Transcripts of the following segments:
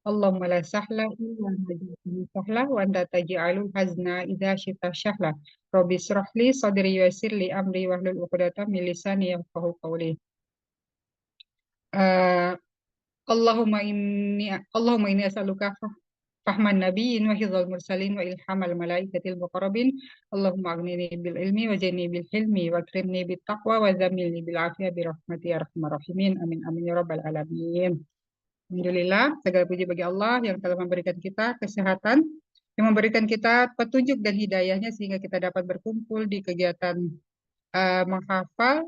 Allahumma la sahla illa ma ja'altahu sahla wa anta taj'alul hazna idza syi'ta sahla. Rabbi israh li sadri wa yassir li amri wahlul 'uqdatam min lisani yafqahu qawli. Eh, Allahumma inni as'aluka fahman nabiyyin wa hifdzal mursalin wa ilhamal malaikatil muqarrabin. Allahumma aghnini bil ilmi wa zidni bil hilmi wa akrimni bit taqwa wa zammilni bil afiyah bi rahmati ya arhamar rahimin. Amin amin ya rabbal alamin. Alhamdulillah, segala puji bagi Allah yang telah memberikan kita kesehatan, yang memberikan kita petunjuk dan hidayahnya sehingga kita dapat berkumpul di kegiatan menghafal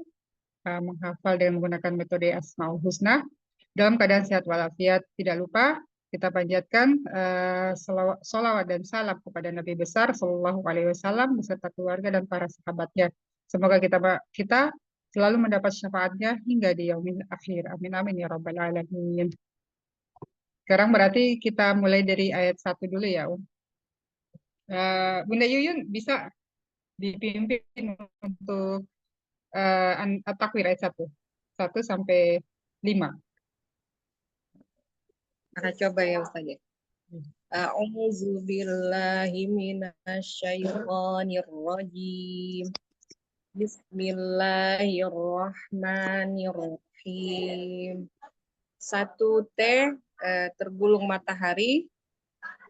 menghafal dengan menggunakan metode Asmaul Husna dalam keadaan sehat walafiat. Tidak lupa kita panjatkan salawat dan salam kepada Nabi besar Sallallahu Alaihi Wasallam beserta keluarga dan para sahabatnya. Semoga kita selalu mendapat syafaatnya hingga di yaumil akhir. Amin amin ya rabbal alamin. Sekarang berarti kita mulai dari ayat 1 dulu ya, Bunda Yuyun bisa dipimpin untuk takwir ayat 1. 1 sampai 5. Nah, coba ya Ustaz ya. A'udzu billahi minasyaitonir rajim. Bismillahirrahmanirrahim. 1 T tergulung matahari.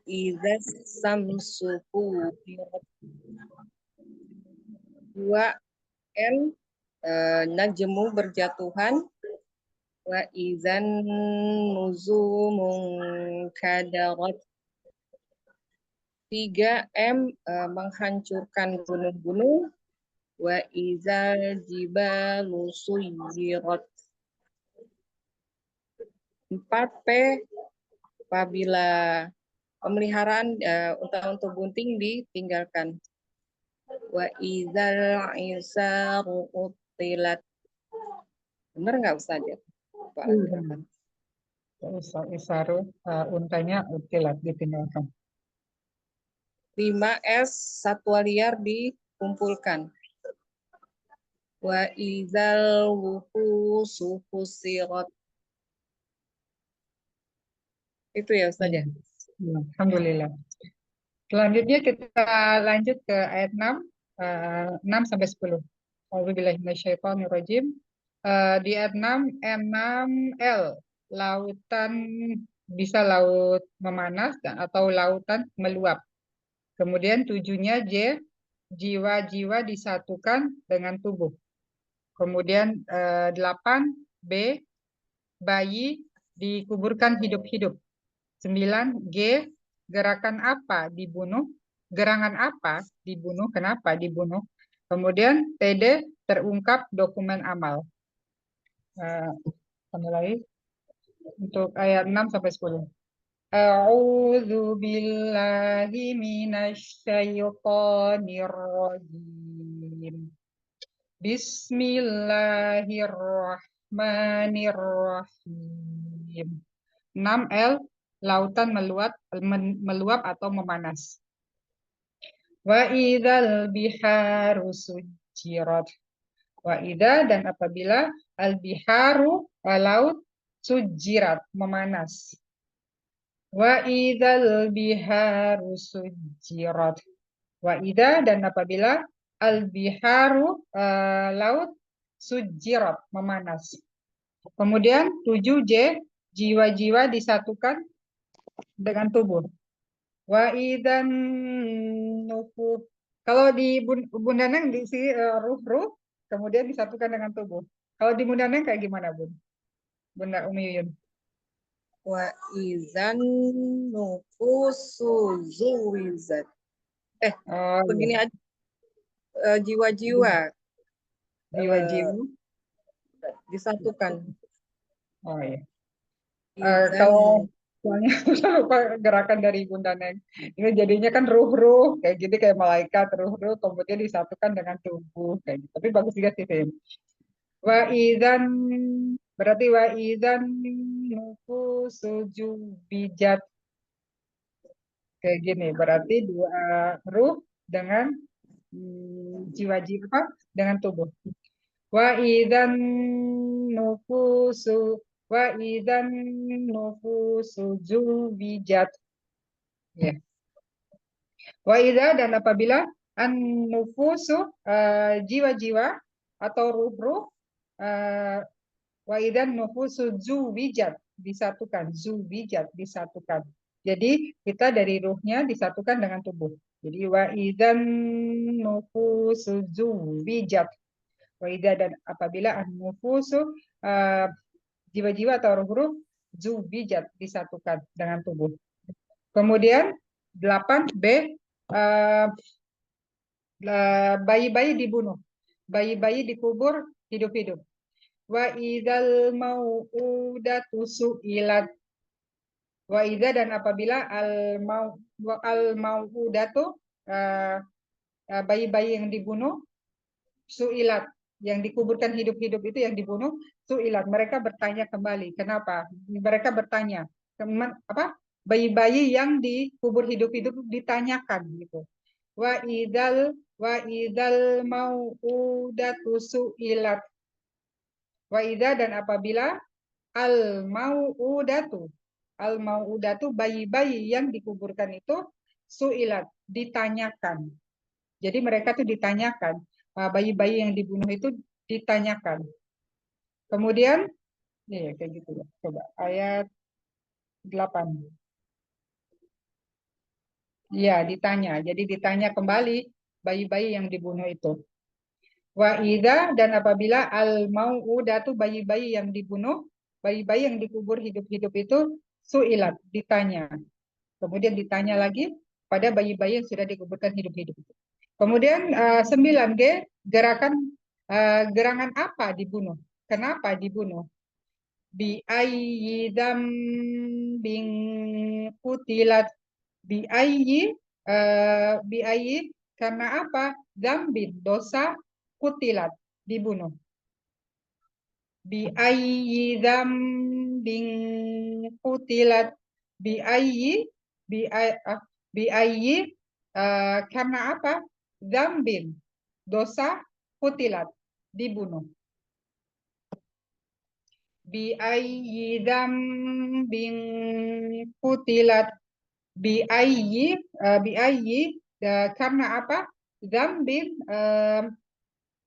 Idzas samsu kuwirat. 2 N najmu berjatuhan. Wa idzan nuzumun kadarat. 3 M menghancurkan gunung-gunung. Wa idzal jibalu suyirat. 4 P apabila pemeliharaan unta-unta bunting ditinggalkan. Wa idzal isaru utilat. Benar nggak Ustaz ya? Isaru untanya utilat ditinggalkan. 5 S satwa liar dikumpulkan. Wa idzal wuhusu husirat. Itu ya Ustaz ya. Alhamdulillah. Selanjutnya kita lanjut ke ayat 6, 6 sampai 10. A'udzubillahi minasyaitonirrajim. Di ayat 6, N6L, lautan bisa laut memanas atau lautan meluap. Kemudian 7-nya J, jiwa-jiwa disatukan dengan tubuh. Kemudian 8 B, bayi dikuburkan hidup-hidup. 9 G, gerakan apa dibunuh? Gerangan apa dibunuh? Kenapa dibunuh? Kemudian TD, terungkap dokumen amal. Mulai untuk ayat 6 sampai 10. A'udzu billahi minasyaitonir rajim. Bismillahirrahmanirrahim. 6L, lautan meluap atau memanas. Wa idzal biharu sujirat. Wa idza, dan apabila al-biharu laut sujirat memanas. Wa idzal biharu sujirat. Wa idza, dan apabila al-biharu laut sujirat memanas. Kemudian 7J, jiwa-jiwa disatukan dengan tubuh. Wa idzan nufus. Kalau di Bunda Neng di sini ruh-ruh kemudian disatukan dengan tubuh. Kalau di Bunda Neng kayak gimana, Bun? Bunda Umi Yuyun. Wa idzan nufusu zuwizat. Begini iya. aja. Jiwa-jiwa. Jiwa-jiwa disatukan. Oh iya. Kalau soalnya lupa gerakan dari Bunda Neng. Ini jadinya kan ruh-ruh kayak gitu, kayak malaikat ruh-ruh kemudian disatukan dengan tubuh kayak gitu. Tapi bagus juga sih, Tim. Wa idzan, berarti wa idzan nufusu bijat. Kayak gini, berarti dua ruh dengan jiwa-jiwa dengan tubuh. Wa idzan nufusu Wa idzan nufusu zuwijat. Ya. Wa idza dan apabila an-nufusu jiwa-jiwa atau ruh-ruh wa idzan nufusu zuwijat disatukan, zuwijat disatukan. Jadi kita dari ruhnya disatukan dengan tubuh. Jadi wa idzan nufusu zuwijat. Wa idza dan apabila an-nufusu jiwa-jiwa atau ruh-ruh zuwijat disatukan dengan tubuh. Kemudian 8B bayi-bayi dibunuh. Bayi-bayi dikubur hidup-hidup. Wa idzal mau'udatu su'ilat. Wa idza dan apabila al-mau'udatu bayi-bayi yang dibunuh su'ilat, yang dikuburkan hidup-hidup itu yang dibunuh su'ilat, mereka bertanya kembali. Kenapa? Mereka bertanya, apa? Bayi-bayi yang dikubur hidup-hidup ditanyakan gitu. Wa idzal mau'udatu su'ilat. Wa idza dan apabila al-mau'udatu bayi-bayi yang dikuburkan itu su'ilat ditanyakan. Jadi mereka tuh ditanyakan, bayi-bayi yang dibunuh itu ditanyakan. Kemudian ya kayak gitu ya. Coba ayat 8. Ya, ditanya. Jadi ditanya kembali bayi-bayi yang dibunuh itu. Wa idza dan apabila al-mau'udatu bayi-bayi yang dibunuh, bayi-bayi yang dikubur hidup-hidup itu su'ilat, ditanya. Kemudian ditanya lagi pada bayi-bayi yang sudah dikuburkan hidup-hidup itu. Kemudian 9G gerangan apa dibunuh? Kenapa dibunuh? Bi ayyi dzambin qutilat. Bi ayyi karena apa? Dzambin dosa kutilat dibunuh. Bi ayyi dzambin qutilat. Bi ayyi karena apa? Dzambin dosa kutilat dibunuh. Bi ayyi dzambin qutilat. Bi ayyi karena apa? Dzambin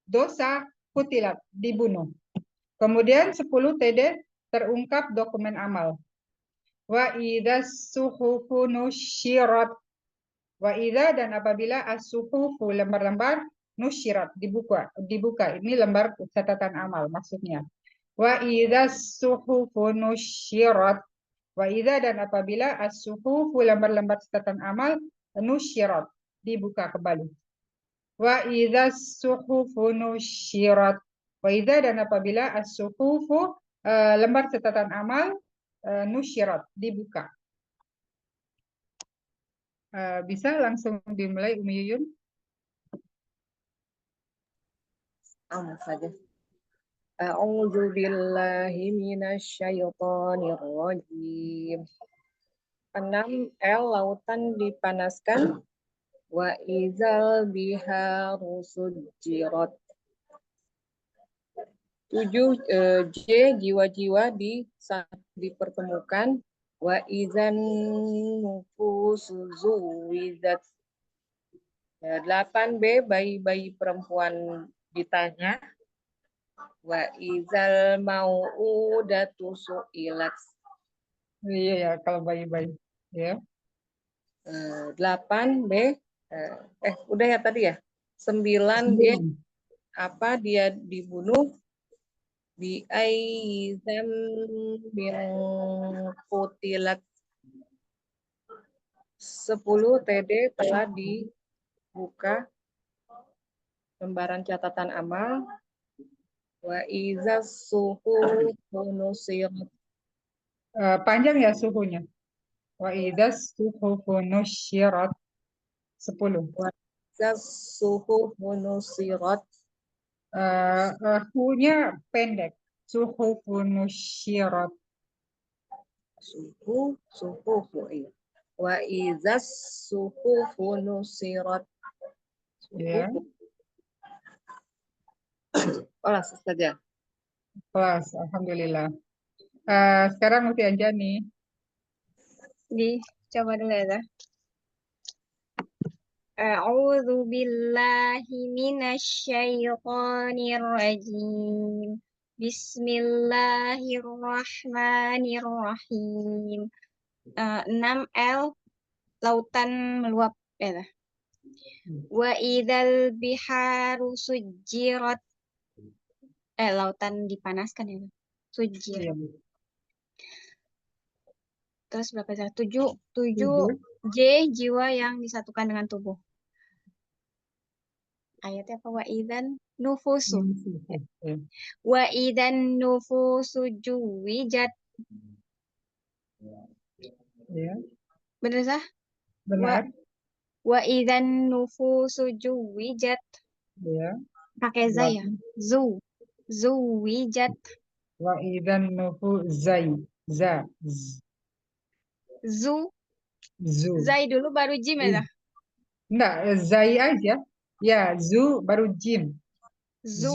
dosa kutilat dibunuh. Kemudian 10 TD terungkap dokumen amal. Wa idzas suhufu nusyirat. Wa idza dan apabila as-suhufu lembar-lembar nusyirat dibuka. Ini lembar catatan amal maksudnya. Wa idzas suhufu nusyirat. Wa idza dan apabila as-suhufu lembar-lembar catatan amal nusyirat dibuka kembali. Wa idzas suhufu nusyirat. Wa idza dan apabila as-suhufu lembar catatan amal nusyirat dibuka. Bisa langsung dimulai Umi Yuyun? Saja. A'udzu billahi minasyaitonir rajim. 6 lautan dipanaskan. Wa idzal biharu sujjirat. 7 jiwa-jiwa dipertemukan. Wa idzan nufusu zuwidat. 8B bayi-bayi perempuan ditanya. Wa idzal mau'udatu su'ilat. Iya ya, kalau bayi-bayi ya. 8B udah ya tadi ya. 9B apa dia dibunuh? Bi aizam bin qutilat. 10 TD telah dibuka lembaran catatan amal. Wa izas suhu nusirat. Panjang ya suhunya. Wa idzas suhufu nusyirat. 10. Wa izas suhu nusirat. Hu-nya pendek. Suhufu nusyirat. Suhu iya. Wa izas suhufu nusirat. Ya. Kelas saja. Kelas, alhamdulillah. Sekarang Uti Anjani. Coba dulu ya. A'udzu billahi minasyaitonir rajim. Bismillahirrahmanirrahim. 6L lautan meluap ya. Wa idzal biharu sujjirat. Lautan dipanaskan ya. Sujjir. Iya. Terus berapa ya? 7 J jiwa yang disatukan dengan tubuh. Ayatnya apa? Wa idzan nufusu. Iya. Wa idzan nufusu juwijat. Iya. Bener sah? Benar. Wa idzan nufusu juwijat. Iya. Pakai za ya. Zuwijat. Wa idzan nufu zai. Za. Zu. Zu. Zai dulu baru jim ya. Zah? Enggak, zai aja. Ya, zu baru jim. Zu.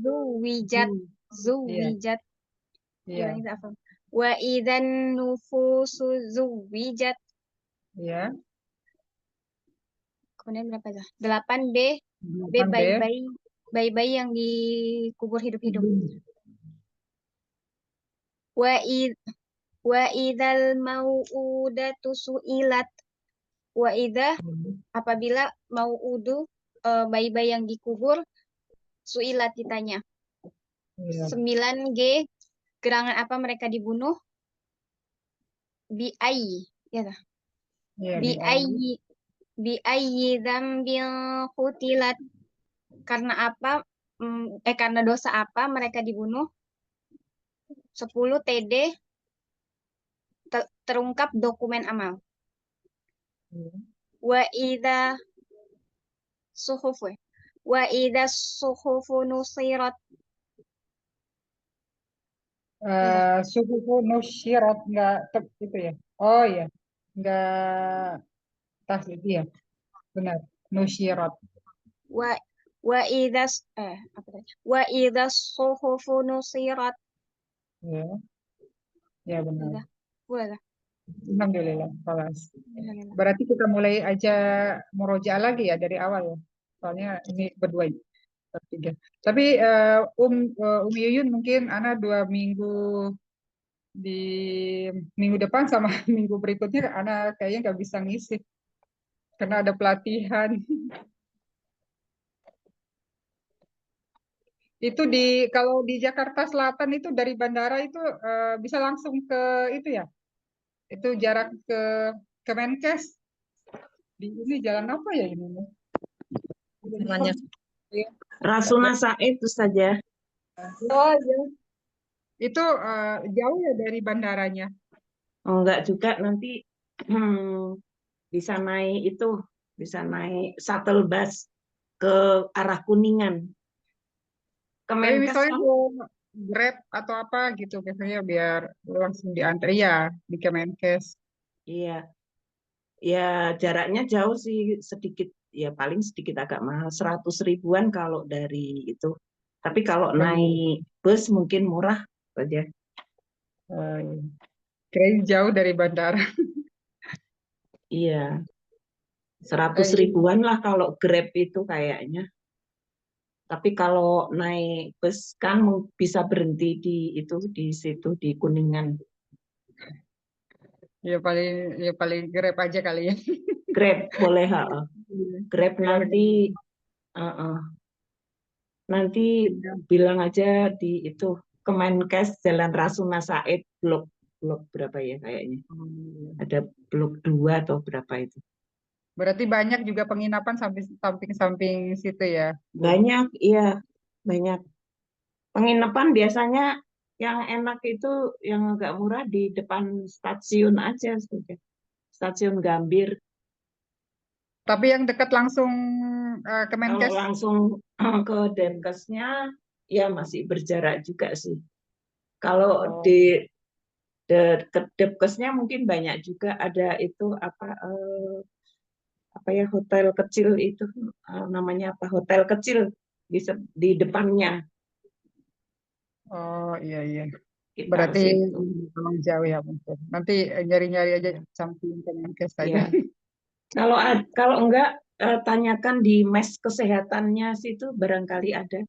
Zuwijat. Zu. Iya. Zuwijat. Iya. Ulangi apa? Wa idzan nufusu zuwijat. Iya. Kemudian berapa ya? 8B. B 8B. bayi-bayi yang dikubur hidup-hidup. Wa idzal mau'udatu su'ilat. Wa idza apabila mau'udu bayi-bayi yang dikubur su'ilat ditanya. Iya. 9G gerangan apa mereka dibunuh? Bi'ai ya dah. Iya, Bi'ai dzambil qutilat. Karena apa? Karena dosa apa mereka dibunuh? 10 TD terungkap dokumen amal. Wa idza suhufu. Wa idza suhufu nusirat. Suhufu nusyirat enggak itu ya. Oh ya. Enggak tas itu ya. Benar. Nusyirat. Wa idza apa tadi? Wa idza suhufu nusirat. Ya. Ya benar. Boleh. Alhamdulillah. Kelas. Berarti kita mulai aja murojaah lagi ya dari awal ya. Soalnya ini berdua bertiga. Tapi Umi Yuyun mungkin Ana 2 minggu di minggu depan sama minggu berikutnya Ana kayaknya nggak bisa ngisi karena ada pelatihan. Itu kalau di Jakarta Selatan itu dari bandara itu bisa langsung ke itu ya. Itu jarak ke Kemenkes. Di ini jalan apa ya ini? Namanya Rasuna Said itu saja. Oh ya. Itu jauh ya dari bandaranya. Enggak juga nanti bisa naik shuttle bus ke arah Kuningan. Tapi Kemenkes misalnya kan? mau Grab atau apa gitu biasanya biar langsung diantar ya di Kemenkes. Iya, ya jaraknya jauh sih sedikit, ya paling sedikit agak mahal 100 ribuan kalau dari itu. Tapi kalau naik bus mungkin murah saja. Kirain jauh dari bandara. Iya, 100 ribuan lah kalau Grab itu kayaknya. Tapi kalau naik bus kan bisa berhenti di situ di Kuningan. Ya paling Grab aja kali ya. Grab boleh, Grab nanti bilang aja di itu Kemenkes Jalan Rasuna Said blok berapa ya kayaknya. Ada blok 2 atau berapa itu. Berarti banyak juga penginapan samping-samping situ ya, Bu? Banyak, iya, banyak. Penginapan biasanya yang enak itu yang agak murah di depan stasiun aja, stasiun Gambir. Tapi yang dekat langsung Kalau Kemenkes, langsung ke Denkesnya ya masih berjarak juga sih. Kalau di dekat Depkesnya mungkin banyak juga ada itu apa ya, hotel kecil itu namanya apa, hotel kecil di depannya. oh iya iya. kita ke Berarti situ. kalau jauh ya mungkin. Nanti nyari-nyari aja samping Kemenkes aja. Ya. Kalau enggak tanyakan di mes kesehatannya situ barangkali ada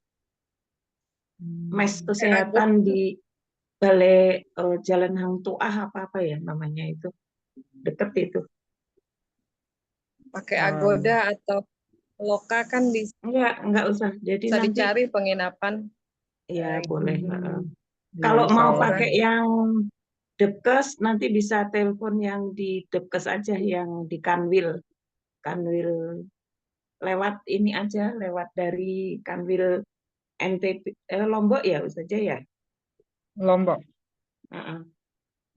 mes kesehatan di Balai Jalan Hang Tuah apa ya namanya itu, deket itu. Pakai Agoda atau Loka kan bisa Enggak usah. Jadi nanti dicari penginapan. ya boleh. Ya, Kalau insya mau Allah. pakai yang Depkes nanti bisa telepon yang di Depkes aja, yang di Kanwil. Kanwil lewat ini aja, lewat dari Kanwil NTB Lombok ya saja ya. Lombok.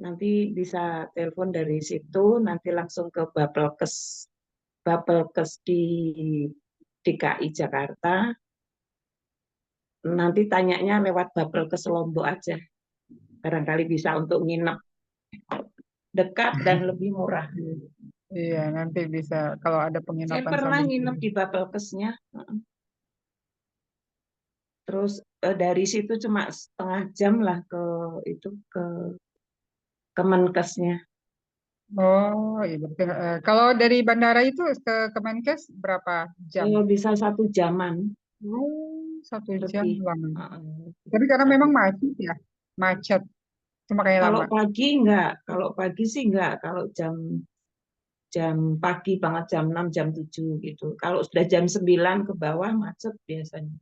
Nanti bisa telepon dari situ, nanti langsung ke Bapelkes di DKI Jakarta. Nanti tanyanya lewat Bapelkes Lombok aja. Barangkali bisa untuk nginep, dekat dan lebih murah. Iya, nanti bisa kalau ada Saya penginapan pernah sambil nginep di Bapelkesnya. Terus dari situ cuma setengah jam lah ke itu ke Kemenkesnya. Oh, iya. Berarti, kalau dari bandara itu ke Kemenkes berapa jam? Bisa 1 jaman Oh, 1 jam lebih. lama. Tapi karena memang macet ya, macet. Cuma kayak Kalau lama. pagi enggak, kalau pagi sih enggak. Kalau jam jam pagi banget jam 6 jam 7 gitu. Kalau sudah jam 9 ke bawah macet biasanya.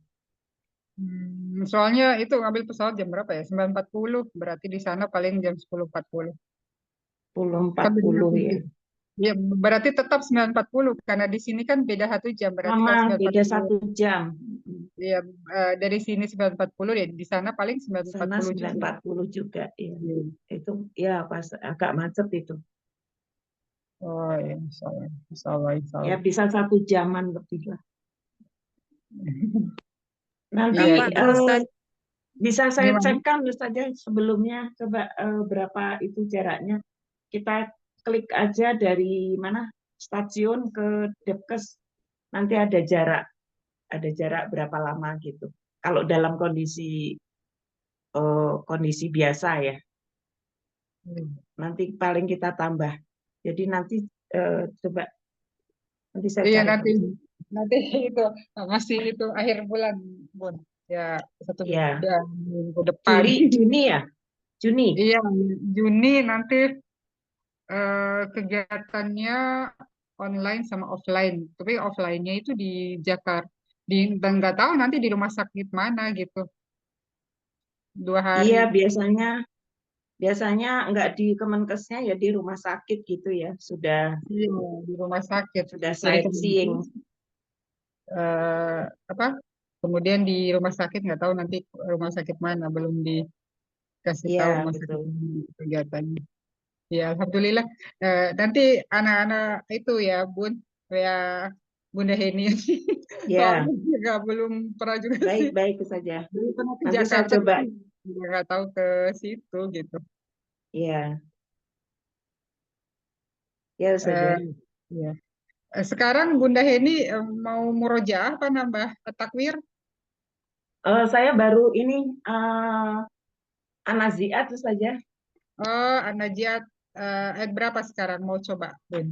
Soalnya itu ngambil pesawat jam berapa ya? 9.40. Berarti di sana paling jam 10.40. 10.40 ya. Ya, berarti tetap 9.40 karena di sini kan beda 1 jam. Berarti Sama kalau beda 9.40 1 jam. ya, dari sini 9.40 ya di sana paling Sana 9.40 juga. 9.40 juga ya. Iya. Itu ya pas agak macet itu. Oh ya, insya Allah, insya Allah, insya Ya Allah. bisa 1 jaman lebih lah. Nanti Iya, bisa saya gimana? cekkan saja sebelumnya coba berapa itu jaraknya. Kita klik aja dari mana stasiun ke Depkes. Nanti ada jarak berapa lama gitu. Kalau dalam kondisi biasa ya. Nanti paling kita tambah. Jadi nanti coba nanti saya Iya cari. nanti itu masih itu akhir bulan, Bun. Ya satu Ya, minggu depan. Juni ya, Juni. Iya, Juni nanti kegiatannya online sama offline. Tapi offline-nya itu di Jakarta. Dan nggak tahu nanti di rumah sakit mana gitu. 2 hari. Iya, biasanya nggak di Kemenkesnya ya di rumah sakit gitu ya. Sudah Iya, di rumah sakit. Dari sightseeing. eh, apa? Kemudian di rumah sakit nggak tahu nanti rumah sakit mana belum dikasih Iya, tahu rumah sakit betul. mana kegiatannya. Ya, alhamdulillah. Nanti anak-anak itu ya, Bun, ya Bunda Heni. Ya, Soalnya juga belum pernah juga sih. baik-baik saja. Belum pernah ke Nanti saya Jakarta, coba. juga nggak tahu ke situ gitu. Iya, ya Eh, saja. ya. Sekarang Bunda Heni mau murojaah apa nambah takwir? Saya baru ini anaziat saja. Oh, Anajiat ayat berapa sekarang mau coba, Bun?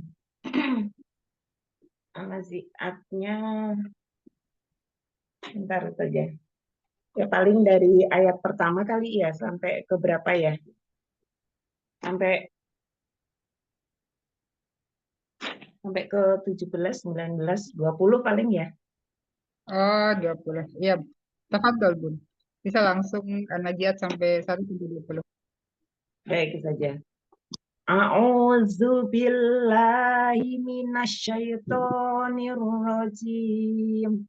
Anaziatnya bentar saja. Ya paling dari ayat pertama kali ya sampai ke berapa ya? Sampai ke 17, 19, 20 paling ya. Oh, 20. Iya, tafadhol, Bun. Bisa langsung Anajiat sampai 1 sampai 20. Baik saja. A'udzu billahi minasyaitonir rajim.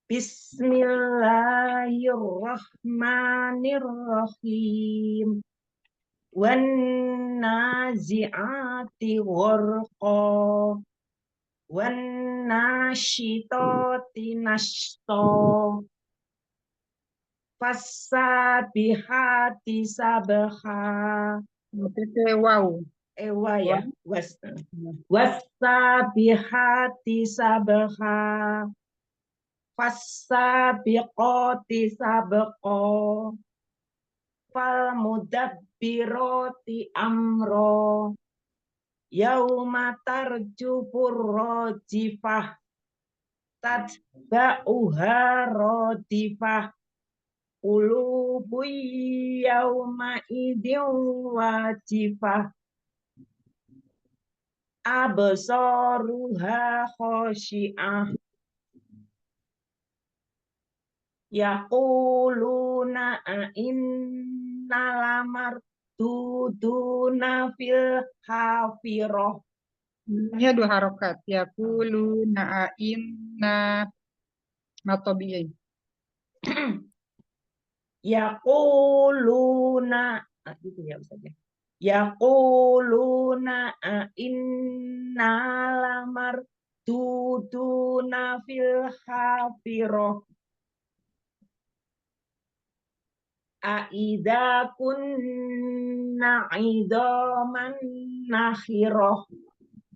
Bismillahirrahmanirrahim. Wan nazi'ati gharqa. Wan nasyitati nashta. Fasabihati sabha. Oke, wow. Ewa ya. Wow. Wasabihati sabha. Fasabiqati sabqa. fal mudabbirati amro yauma tarjufur rajifah tatba'uha radifah qulubu yauma idin wajifah absaruha khashi'ah yaquluna inna lamarduduna fil hafirah. Ini 2 harokat. Yaquluna inna matobi'in. Yaquluna gitu ya Ustaz. Yaquluna inna lamarduduna fil hafirah. Aidza kunna idzaman nakhirah.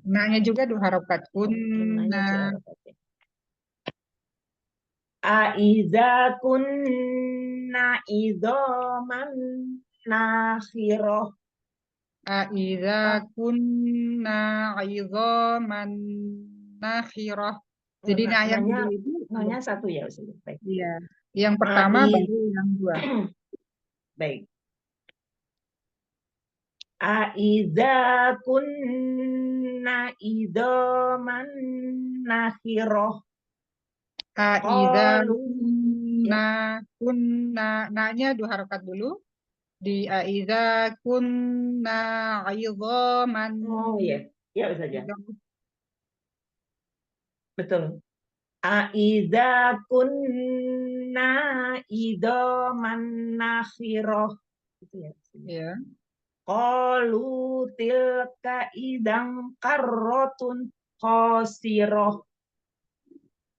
Nanya juga 2 harokat. Nanya Kunna. Aidza kunna idzaman nakhirah. Aiza kunna idzaman nakhirah. Jadi yang kedua itu nanya satu ya Ustaz. Baik. iya. Yang pertama baru yang 2. Baik. Aidza kunna idzaman nakhirah. Aiza Qalu kunna nanya 2 harokat dulu. Di aiza kunna idzaman. Oh ya, ya Ustaz ya. Betul. Aidza kunna idzaman nakhirah. Itu ya. Ya. Qalu tilka idang karrotun khosirah.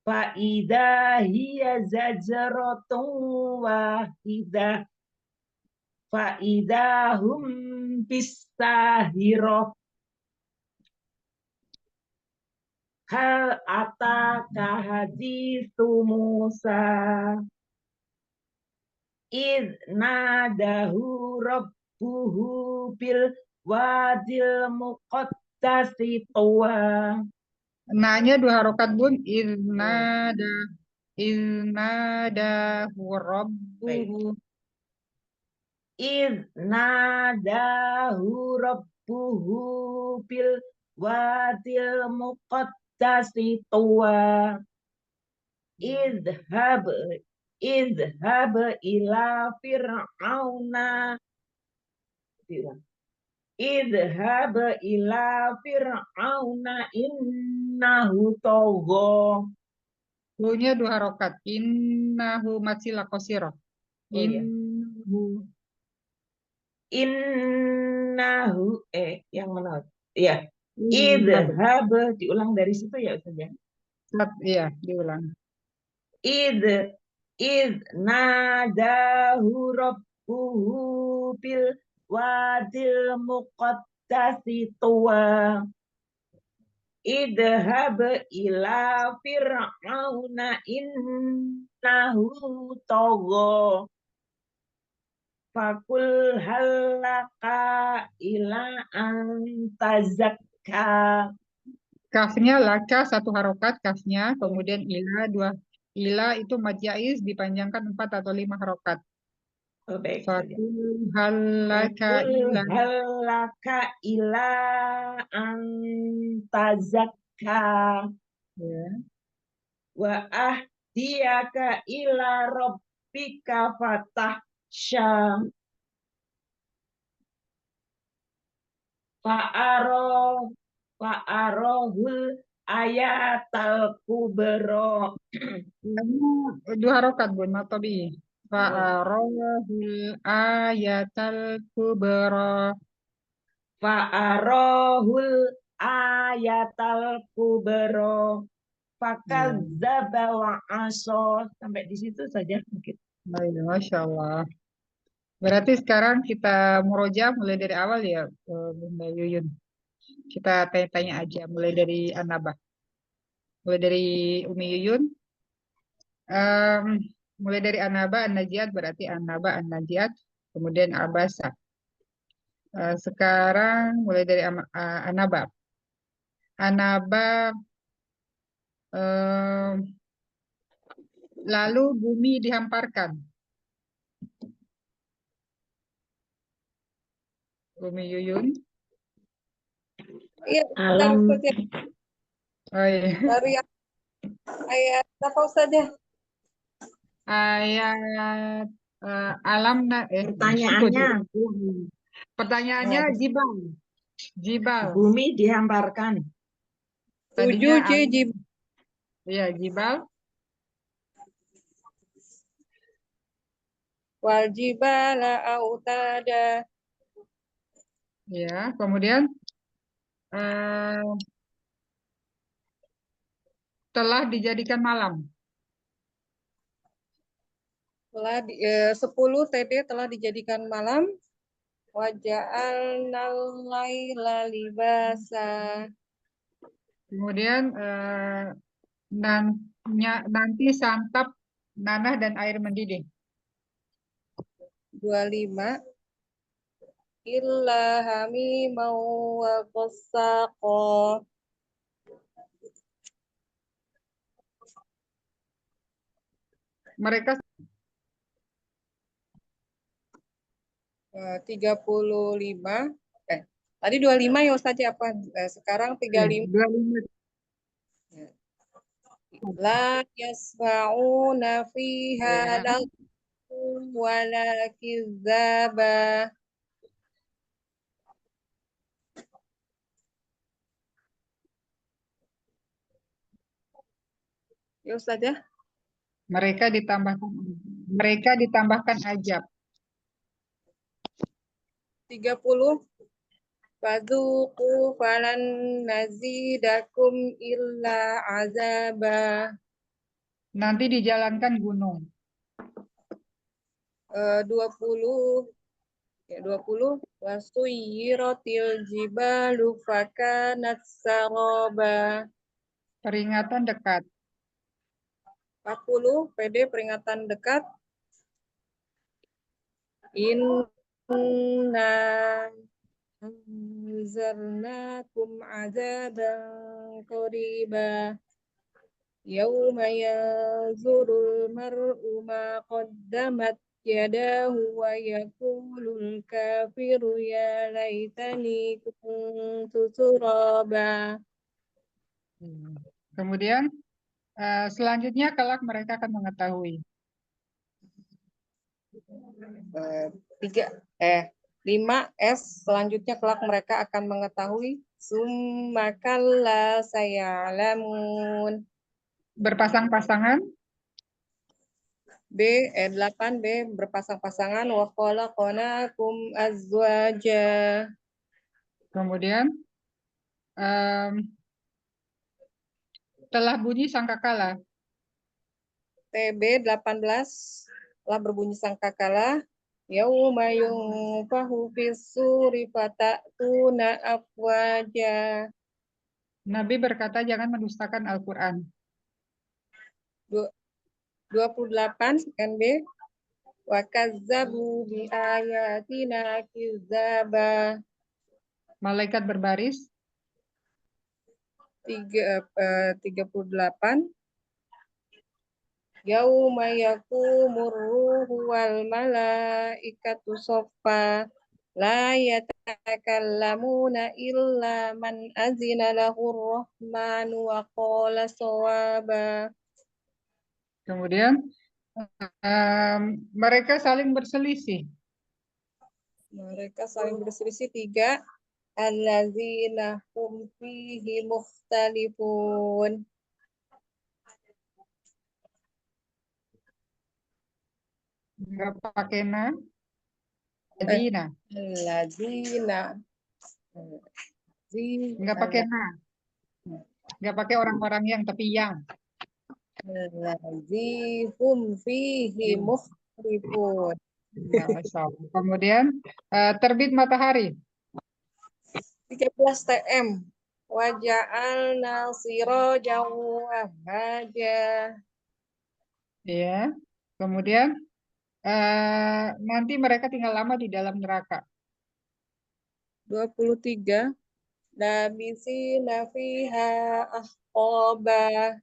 Fa idza hiya zajratun wahidah. Fa idza hum bisahirah. Hal ataka hadithu Musa id nadahu rabbuhu bil wadil muqaddasi tuwa. Nanya 2 harokat Bun. Iznada rabbuhu. Id nadahu rabbuhu bil wadil muqaddasi tuwa. Idhab ila fir'auna. Idhab ila fir'auna innahu tagha. Hu-nya 2 harokat. Innahu masila qasirah. Iya. Innahu yang mana? Iya. Idhab diulang dari situ ya Ustaz ya. Iya, diulang. Id nadahu rabbuhu bil wadil muqaddasi tuwa. Idhab ila fir'auna innahu tagha. Fakul halaka ila antazakka. Kafnya laka 1 harokat kafnya, kemudian ila itu mad jaiz dipanjangkan 4 atau 5 harokat. Oh, baik. Fakul halaka ila antazakka. Ya. Wa ahdiyaka ila rabbika fatahsya. Fa'arohul ayatal kubra. 2 harokat Bun matobi. Fa'arahul ayatal kubra. Fa'arohul ayatal kubra. Fakadzdzaba wa asa. Sampai di situ saja mungkin. Baik, Masya Allah. Berarti sekarang kita murojaah mulai dari awal ya, Bunda Yuyun. Kita tanya-tanya aja, mulai dari An-Naba. Mulai dari Umi Yuyun. Mulai dari An-Naba, An-Najiat, berarti An-Naba, An-Najiat. kemudian abasa. Sekarang mulai dari anaba. Anaba, lalu bumi dihamparkan. Bumi Yuyun. Iya, bentar, Alam. Ustaz, ya. Oh, iya. Dari ayat apa Ustaz ya? Ayat Pertanyaannya, Pertanyaannya jibal. Jibal. bumi dihamparkan. 7 Tadinya J ya jibal. wal jibala autada. Ya, kemudian telah dijadikan malam. 10 TD telah dijadikan malam. Waja'alnal laila libasa. Kemudian nanti santap nanah dan air mendidih. 25 illa hamimau wa qassaqo. Mereka 35 tadi 25 ya Ustaz ya apa? Sekarang 35 25. la yasma'una fiha Ya. laghwan wala kizzaba. Ya Ustaz ya. Mereka ditambahkan ajab. 30 fadzuqu falan nazidakum illa azaba. Nanti dijalankan gunung. 20 wasuyiratil jibalu fakanat saraba. Peringatan dekat. 40 PD peringatan dekat. Inna anzarnakum azaban qariba yauma yanzurul mar'u ma qaddamat yadahu wa yaqulul kafiru ya laitani kuntu turaba. Kemudian selanjutnya kelak mereka akan mengetahui. 5S selanjutnya kelak mereka akan mengetahui summa kalla sayalamun. Berpasang-pasangan. 8B berpasang-pasangan wa khalaqnakum azwaja. Kemudian telah bunyi sangkakala. TB 18 telah berbunyi sangkakala. Yauma yunfahu fis-suri fatatuna afwaja. Nabi berkata jangan mendustakan Al-Quran. 28 NB wa kazzabu bi ayatina kizzaba. Malaikat berbaris. 38 yauma yakumur ruhu wal malaikatu soffa la yatakallamuna illa man azina lahur rahmanu wa qala sawaba. Kemudian mereka saling berselisih. Mereka saling berselisih 3 allazina hum fihi mukhtalifun. Enggak pakai na. Alladzina. Allazina. Enggak pakai na. Enggak pakai orang-orang yang, tapi yang. Allazihum fihi mukhtalifun. Kemudian terbit matahari. 13 TM. Waja'alna sirajan wahaja. Ya. Kemudian Nanti mereka tinggal lama di dalam neraka. 23. Labisina fiha ahqaba.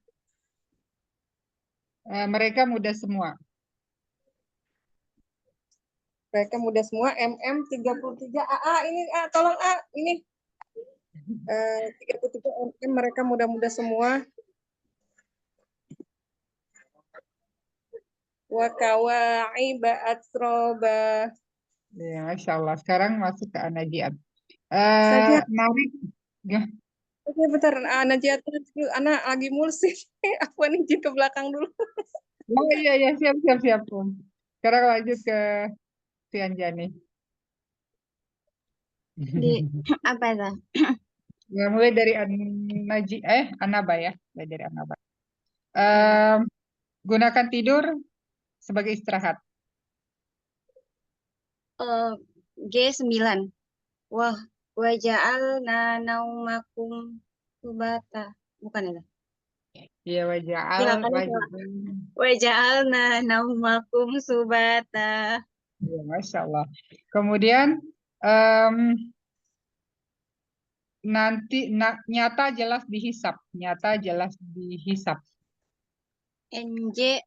Mereka muda semua. Mereka muda semua. MM 33. Ini tolong ini 33 MM mereka muda-muda semua. Wa kawa'iba atroba. Ya, Masya Allah. Sekarang masuk ke An-Najiat. Saja. Mari. Ya. Oke, bentar. Najiat dulu. Anak lagi mulsing. Aku izin ke belakang dulu. Oh iya, iya. Siap, siap, siap. Sekarang lanjut ke si Anjani. Di apa itu? Ya, mulai dari Anaba ya. Mulai dari Anaba. Gunakan tidur sebagai istirahat. G9. Wah, waja'alna naumakum subata. Bukan itu. Ya, waja'al, Silakan salah. Waja'alna naumakum subata. Ya, Masya Allah. Kemudian em, nanti nyata jelas dihisap. Nyata jelas dihisap. NJ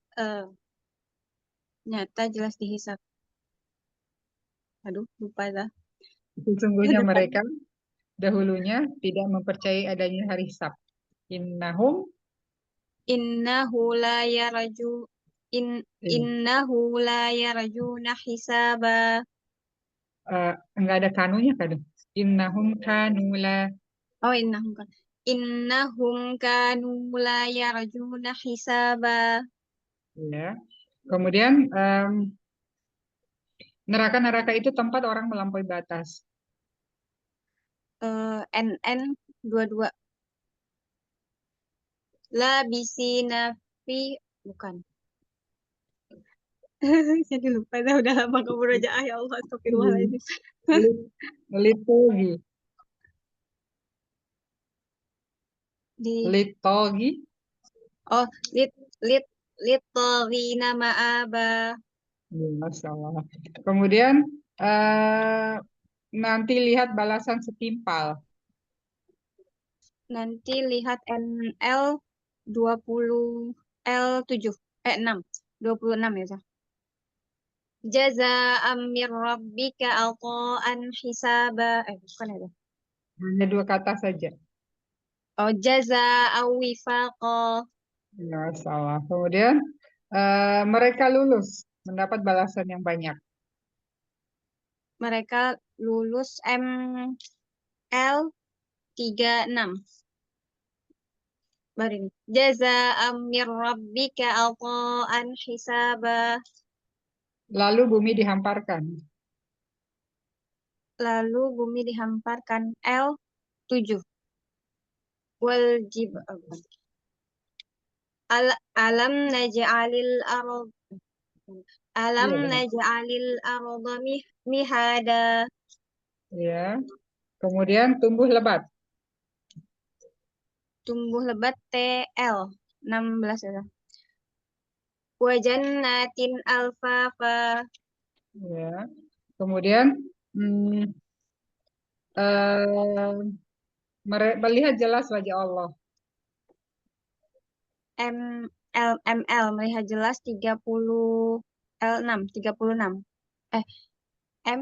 nyata jelas dihisap. Aduh, lupa dah. Sesungguhnya Depan. mereka dahulunya tidak mempercayai adanya hari hisap. Innahum Innahu la yarju in eh, innahu la yarjuna hisaba. enggak ada kanunya kan? Innahum kanula Oh, innahum kanu la yarjuna hisaba. ya. Kemudian neraka-neraka itu tempat orang melampaui batas. NN 22. La bisina fi bukan. Jadi lupa dah udah lama ke murojaah ya Allah astagfirullahaladzim. Litogi, Di litogi, oh lit lit litogina ma'aba. ya, Masya Allah. Kemudian nanti lihat balasan setimpal. Nanti lihat NL 20 L7 6 26 ya Sah. Jazaa'am mir rabbika ata'an hisaba. Bukan ya Sah. Hanya dua kata saja. Oh jazaa'an wifaqa. Ya, Masya Allah. Kemudian mereka lulus mendapat balasan yang banyak. Mereka lulus ML 36. Baru ini. Jazaa'am mir rabbika ata'an hisaba. Lalu bumi dihamparkan. Lalu bumi dihamparkan L7. Wal jib alam naj'alil ard alam Iya, benar. naj'alil arda mihada. Ya. Kemudian tumbuh lebat. Tumbuh lebat TL 16 ya. Wa jannatin alfafa. Ya. Kemudian hmm, eh, melihat jelas wajah Allah. ML melihat jelas 30 L6 36. M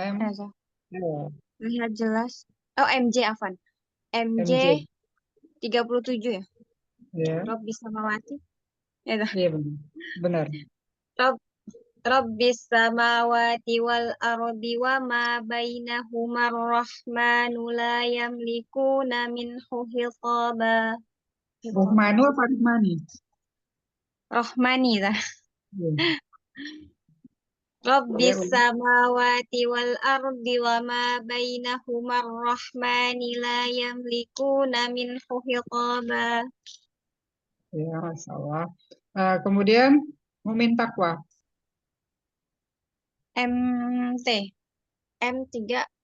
M, so. oh, Melihat jelas. Oh MJ Afan. MJ MJ. 37 ya. Ya. Rob bisa mawati. Ya dah. Iya, benar. Benar. Rob Rabbis samawati wal ardi wa ma bainahuma rahmanu la yamlikuna minhu hitaba. Rahmanu apa Rahmani? Rahmani lah. Iya. Ya, Rabbis ulang. samawati wal ardi wa ma bainahuma rahmani la yamlikuna minhu hitaba. Ya, Masya Allah. Kemudian mukmin takwa. MT M3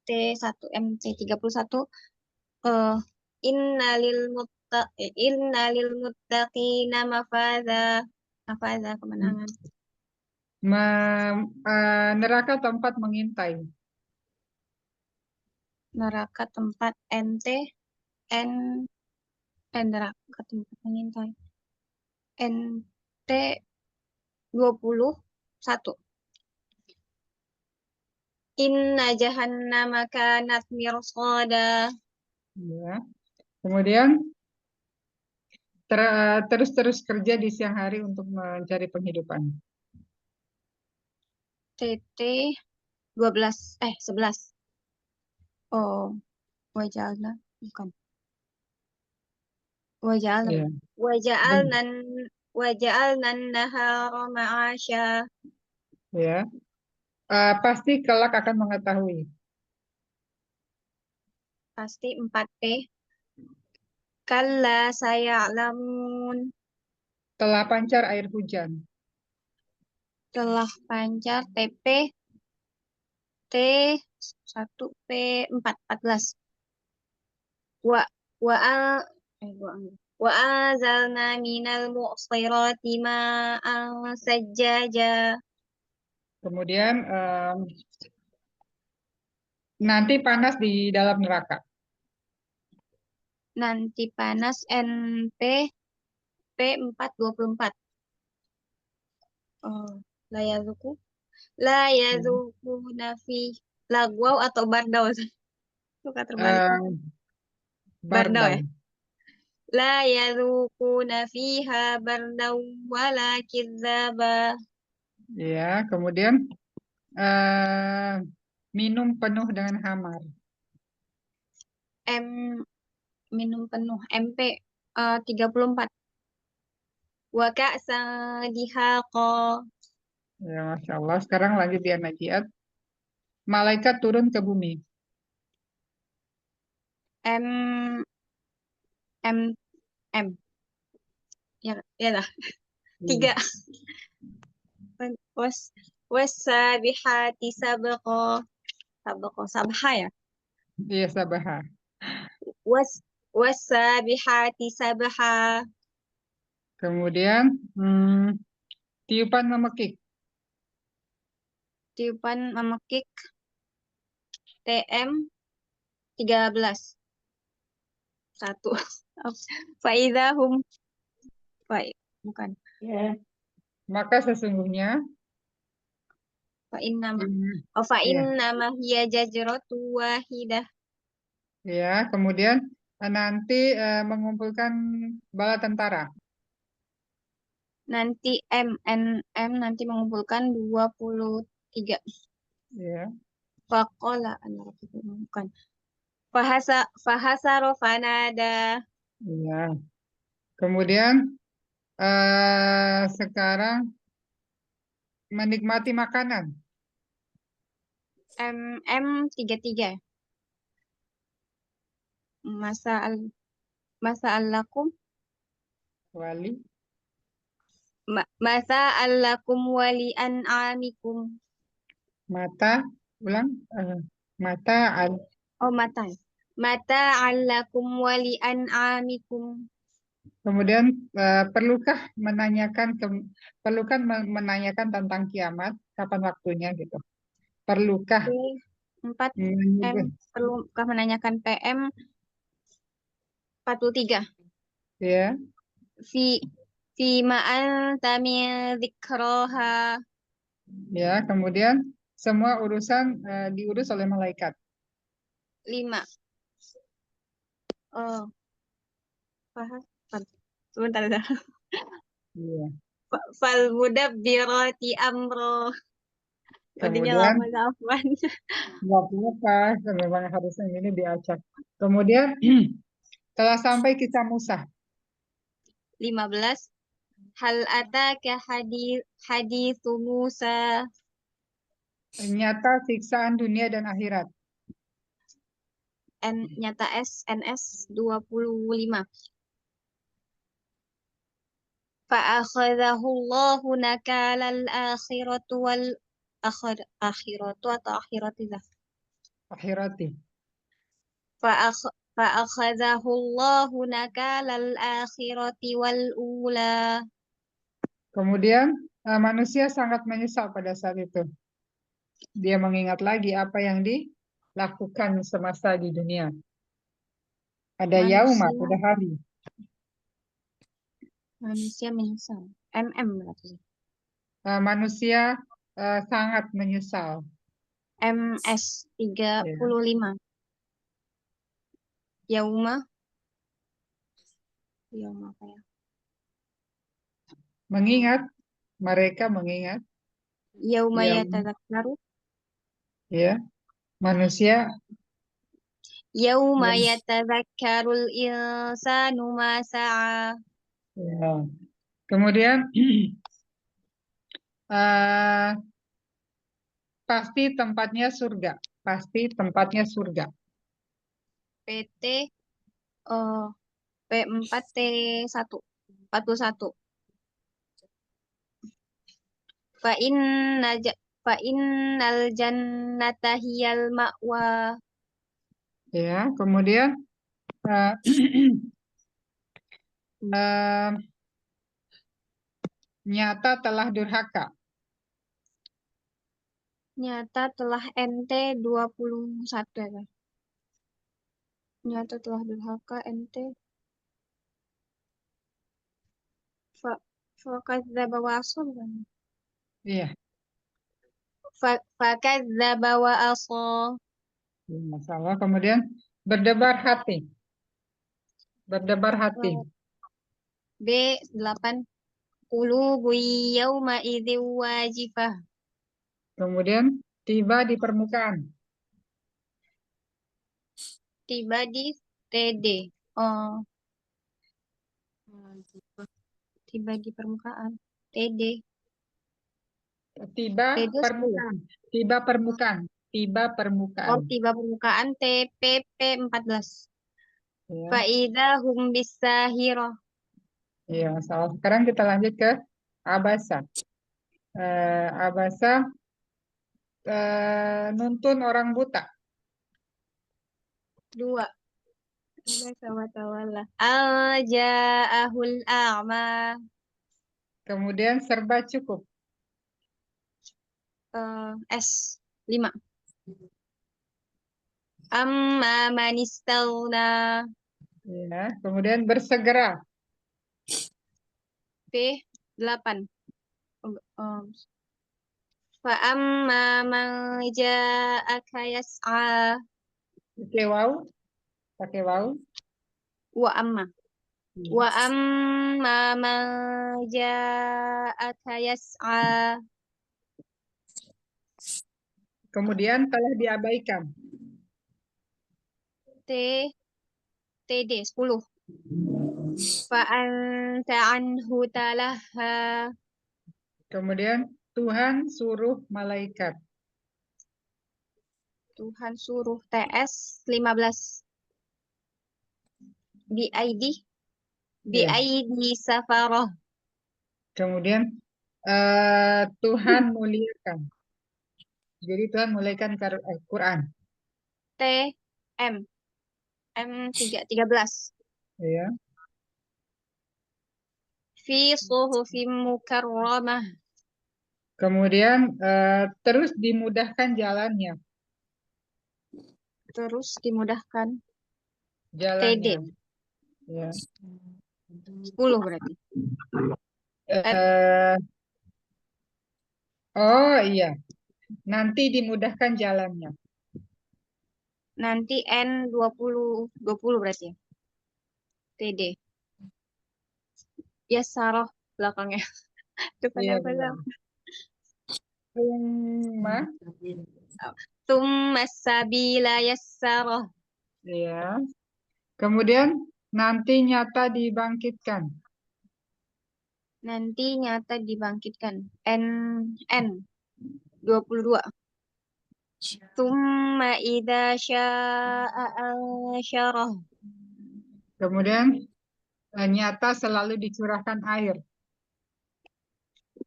T1 MT 31 innalil muttaqina mafaza kemenangan. Neraka tempat mengintai. Neraka tempat ente en neraka tempat mengintai. Ente 21. Inna jahannama kanat mirsada. Ya. Kemudian terus-terus kerja di siang hari untuk mencari penghidupan. TT 11. Oh, wajalna bukan. Wajalna. Ya. Wajalnan wajalnan nahara ma'asya. Ya. Pasti kelak akan mengetahui. Pasti 4P. Kalla saya'lamun. Telah pancar air hujan. Telah pancar TP T 1P 14. Wa wa al wa anzalna minal mu'sirati ma'an sajjaja. Kemudian nanti panas di dalam neraka. Nanti panas NP P424. Oh, la yazuku nafi lagwaw atau bardaw. Suka terbalik. Eh, Bardaw ya. Bardau. La yazuquna fiha bardaw wala kidzaba. Ya. Kemudian minum penuh dengan hamar. M minum penuh MP 34. Wa ka'san dihaqa. Ya, Masya Allah. Sekarang lanjut di An-Najiat. Malaikat turun ke bumi. M M M ya lah. 3. Was wasabihati sabqa. Sabha ya. Iya, Sabaha. Wasabihati sabha. Kemudian tiupan memekik. Tiupan memekik TM 13. 1. Faidahum bukan. Ya. Maka sesungguhnya Fa innama. Hmm, Fa ya, innama hiya jajratu wahidah. ya. Kemudian nanti mengumpulkan bala tentara. Nanti M nanti mengumpulkan 23. Ya, Faqala bukan. Fahasaro fanada. ya. Kemudian sekarang menikmati makanan. M 33. Masa allakum Wali. masa allakum wali an'amikum. Mata. Ulang. Mata. Oh, mata. Mata allakum wali an'amikum. Kemudian perlukan menanyakan tentang kiamat, kapan waktunya gitu. Perlukah 4 M menanya- perlukah menanyakan PM 43. ya, Fi ma'an min dzikroha. ya. Kemudian semua urusan diurus oleh malaikat. 5. Oh, paham. Sebentar. Iya. Fal mudabbirati amro. Jadinya Kemudian lama Afwan. nggak apa, memang harusnya ini diacak. Kemudian telah sampai kisah Musa. 15. Hal ataka hadithu Musa. Nyata siksaan dunia dan akhirat. Nyata NS 25. Fa'akhadahu Allahu nakalal akhiratu wal akhiratu atau akhirati dah. Akhirati. Fa'akhadahu Allahu nakalal akhirati wal ula. Kemudian Manusia sangat menyesal pada saat itu. Dia mengingat lagi apa yang dilakukan semasa di dunia. Ada yauma, Manusia, pada hari. manusia menyesal. MM berarti. Manusia sangat menyesal. MS Ya. 35. Yauma. Yauma apa ya? Mengingat, mereka mengingat. Yauma Yaum, yatadzakkaru. ya, manusia. Yauma Ya. yatadzakkarul insanu ma sa'a. Ya. Kemudian eh, pasti tempatnya surga. Pasti tempatnya surga. PT P4T1 41. Fa inna ja- fa innal jannata hiyal ma'wa. Ya. Kemudian eh, eh, nyata telah durhaka. Nyata telah NT 21 ya, Kak? Nyata telah durhaka NT fakadzdzaba wa asa bukan? Iya. Fakadzdzaba wa asa. Masalah. Kemudian berdebar hati. Berdebar hati. B8 qulubu yauma idzin wajifah. Kemudian tiba di permukaan. Tiba di TD. Oh, tiba di permukaan. TD. Tiba TD 10. permukaan. Tiba permukaan. Tiba permukaan. Oh, tiba permukaan TPP 14. Ya. Faida hum bisahirah. Iya, masalah. Sekarang kita lanjut ke abasa. Abasa nuntun orang buta. 2. Abasa wa tawalla. Al-ja'ahul a'ma. Kemudian serba cukup. S 5. Amma manistawna. Ya. Kemudian bersegera. P 8. Fa amma man ja'aka yas'a. Pakai wau. Pakai wau. Wa amma. Wa amma man ja'aka yas'a. Kemudian telah diabaikan. T TD 10. Fa anta anhu talaha. Kemudian Tuhan suruh malaikat. Tuhan suruh TS 15. BID Ya. BID safarah. Kemudian Tuhan muliakan. Jadi Tuhan muliakan Quran. T M 13. Ya. Fi suhufim mukarramah. Kemudian terus dimudahkan jalannya. Terus dimudahkan TD Jalannya. Ya. 10 berarti. Eh, oh iya, nanti dimudahkan jalannya. Nanti N 20 berarti ya. TD. Ya sarah belakangnya. Depannya Iya apa benar. lah? Summa, Tsumma sabila yassarah. ya. Kemudian nanti nyata dibangkitkan. Nanti nyata dibangkitkan. N 22. Tsumma idza sya'a ansyarah. Kemudian nyata selalu dicurahkan air.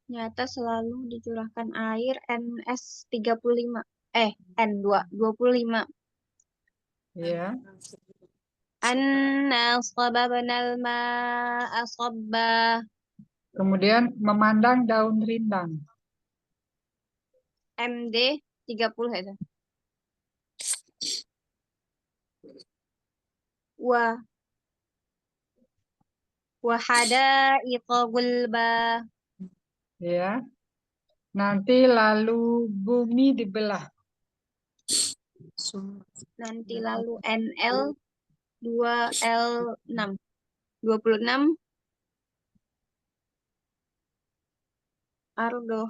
Nyata selalu dicurahkan air. NS 35. N2 25. Ya. Anna sababnal ma'a sabba. Kemudian memandang daun rindang. MD 30 ya. Wa Wahadaiqa gulba. Ya. Nanti lalu bumi dibelah. Nanti lalu NL 2L6. 26 Ardo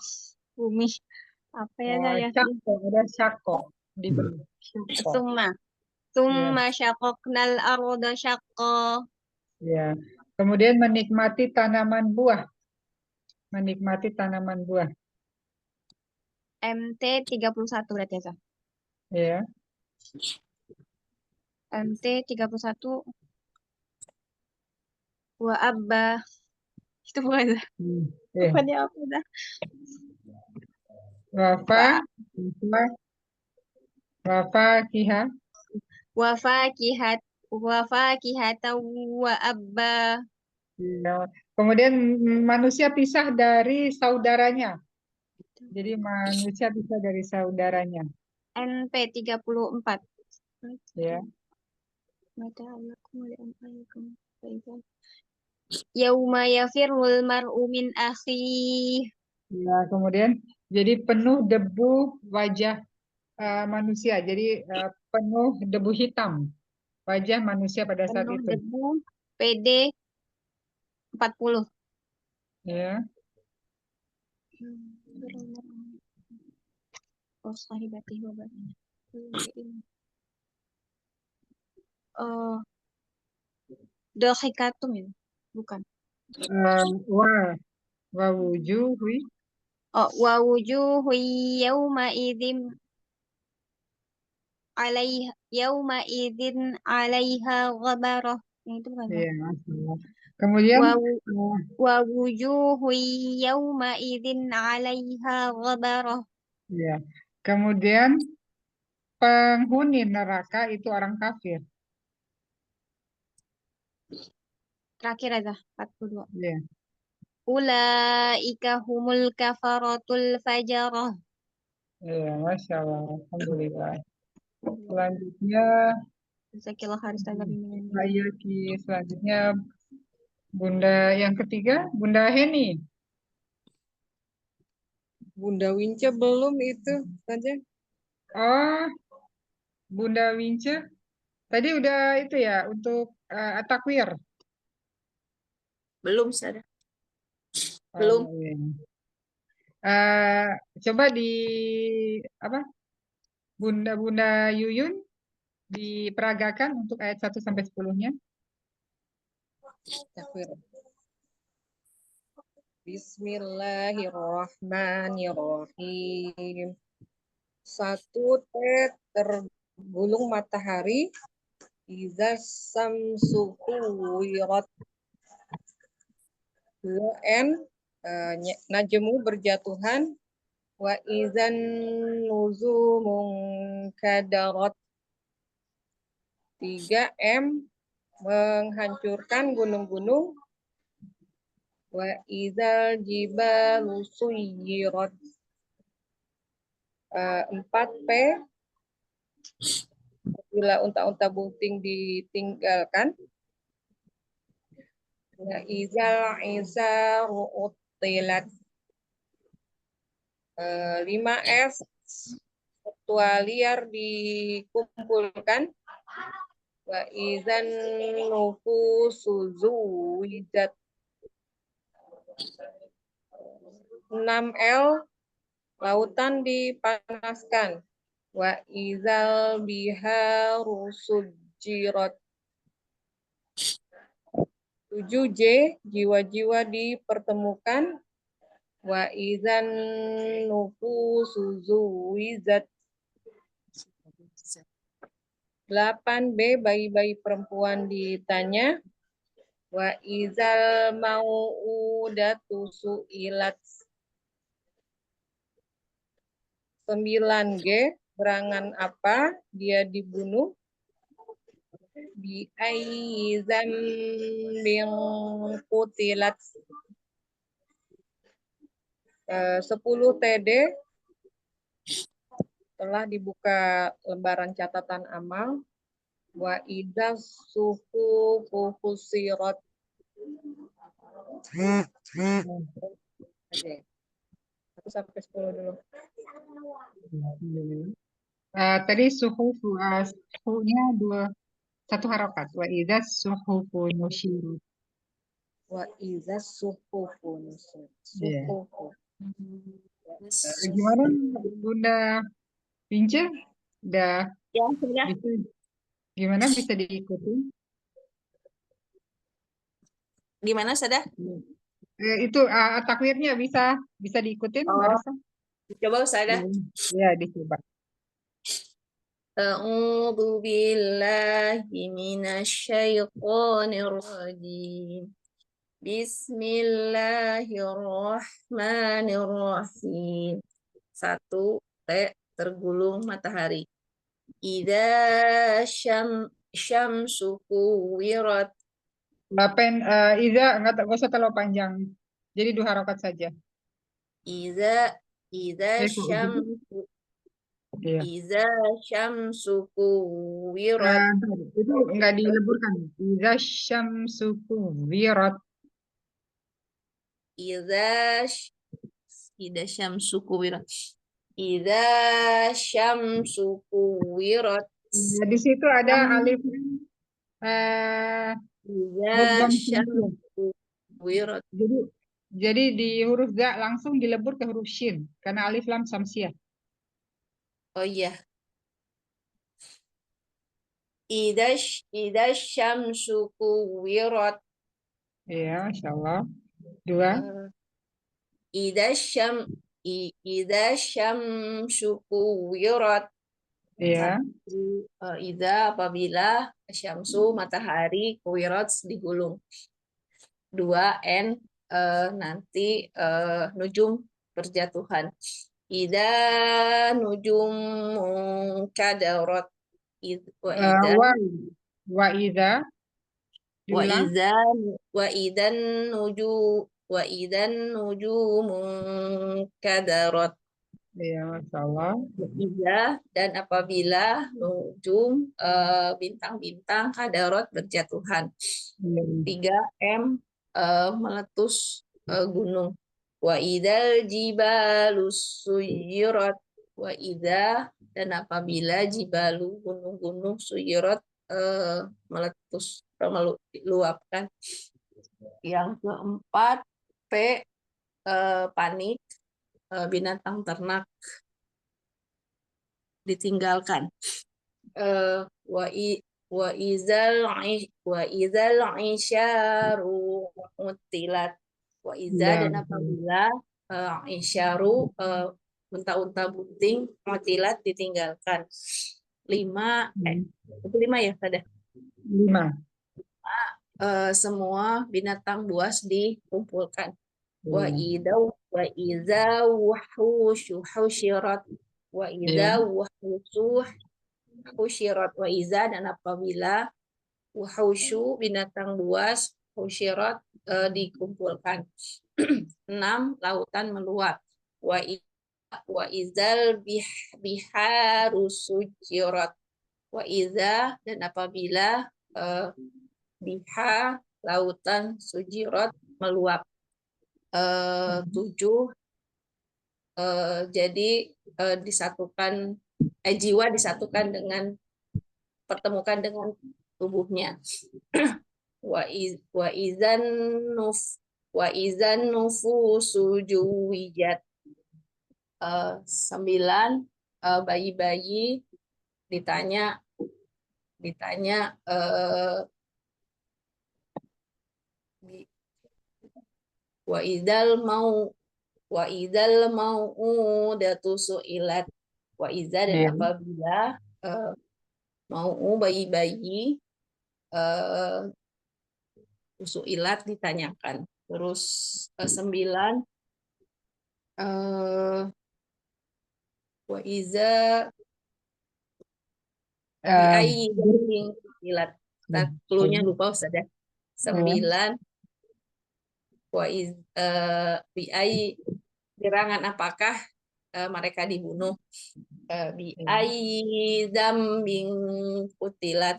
bumi. Apa ya saya? Syakko, ada syakko dibelah. Syakko. Summa. Ya. Summa syaqaqnal arda syaqqa. Ya. Kemudian menikmati tanaman buah. Menikmati tanaman buah. MT 31 berarti ya. Ya. MT 31 wa abba. Itu bukan. Ya. Bukannya apa dah? Wafa, wafa kiha. Wa fakihata wa abba. Ya. Kemudian manusia pisah dari saudaranya. Jadi manusia pisah dari saudaranya. NP 34. Ya. Yauma yafirul mar'u min akhi. Ya, kemudian jadi penuh debu wajah manusia. Jadi penuh debu hitam wajah manusia pada saat Penuh itu. debu PD 40. Ya. Oh, sahibati wa bani. Oh, dohikatum ya? Bukan. Wa wujuhi. Oh, wa wujuhu yawma idzin alaiha ghabarah. Itu bukan. Ya, masalah. Kemudian Wa wujuhu yawma idzin alaiha ghabarah. ya. Kemudian penghuni neraka itu orang kafir. Terakhir aja 42. Ya. Ulaika humul kafaratul fajarah. Ya, Masya Allah. Alhamdulillah. Selanjutnya, Jazakallah khair Ustazah bimbingannya. ayo selanjutnya Bunda yang ketiga, Bunda Heni. Bunda Wince belum itu saja. Oh, Bunda Wince. Tadi udah itu ya untuk takwir. Belum, Sarah. Oh, Belum. iya. Eh, coba di apa? Bunda Yuyun diperagakan untuk ayat 1 sampai 10-nya. Takwir. Bismillahirrahmanirrahim. 1 tergulung matahari. Iza samsu kuwirat. 2 najmu berjatuhan. Wa izan nuzumun kadarat. 3 menghancurkan gunung-gunung. Wa izal jibalu suyirat. 4P bila unta-unta bunting ditinggalkan. Wa izal isaru utilat. 5S satwa liar dikumpulkan. Wa izan nufusu zuwijat. 6L lautan dipanaskan. Wa izal biharu sujirat. 7J jiwa-jiwa dipertemukan. Wa izan nufusu zuwijat. 8B bayi-bayi perempuan ditanya. Wa izal mau'udatu su'ilat. 9G berangan apa dia dibunuh. Bi ayyi dzambin qutilat. 10 TD telah dibuka lembaran catatan amal. Wa idza suhufu fusirat. Oke. 1 sampai 10 dulu. Tadi suhunya satu harokat. Wa idza suhufu nusyirat. Wa idza suhufu nusirat. Iya. Suhufu. Gimana Bunda Pinca? Udah Ya, sudah. gimana bisa diikuti? Gimana, Sada? Itu takwirnya bisa diikutin Oh, barusan? coba Sada. Ya, dicoba. A'udzu billahi minasyaitonir rajim. Bismillahirrahmanirrahim. 1 T tergulung matahari. Idza syamsu kuwirat. Iza nggak usah terlalu panjang. Jadi 2 harokat saja. Idza Kok gitu? syamsu Iya. Idza syamsu kuwirat. Itu nggak dileburkan. Iza syamsu kuwirat. Idza syamsu kuwirat. Idza syamsu kuwirat. Di situ ada alif eh Idza mudgham syamsu syamsiyah. kuwirat. Jadi di huruf za langsung dilebur ke huruf shin karena alif lam samsiah. Oh iya. Idza syamsu kuwirat. Iya, insyaallah. 2. Idza syamsu kuwirat. Iya. Idza apabila syamsu matahari kuwirat digulung. 2 N nanti nujum berjatuhan. Idza nujum kadarat. Wa idza Wa iza wa diulang. idza wa idzan nujumun kadarat. Iya, masyaallah. Idza dan apabila nujum bintang-bintang kadarat berjatuhan. Iya. 3 M meletus gunung. Wa idzal jibalu suyirat. Wa idza dan apabila jibalu gunung-gunung suyirat meletus meluapkan. Yang keempat P panik, binatang ternak ditinggalkan. Wa izal isyaru mutilat. Wa iza Iya. dan apabila isyaru unta-unta bunting mutilat ditinggalkan. 5 itu 5 ya Sada? 5. Semua binatang buas dikumpulkan. Wa Iya. iza wuhusyu husyirat. Wa iza wuhusyu husyirat. Wa iza dan apabila wuhusyu binatang buas husyirat dikumpulkan. 6 lautan meluap. Wa izal biharu sujirat. Wa iza dan apabila biha lautan sujirat meluap. 7 jadi disatukan jiwa disatukan dengan pertemukan dengan tubuhnya. wa izan nufusu juwijat. 9 bayi-bayi ditanya wa idzal mau'udatu su'ilat. Wa idza dan apabila mau bayi-bayi su'ilat ditanyakan. Terus 9 wa iza bi'ayyi dzambin ilat. Klunya lupa sudah. 9 wa iz bi'ayyi Gerangan apakah mereka dibunuh? Bi Iya. ayyi dzambin qutilat.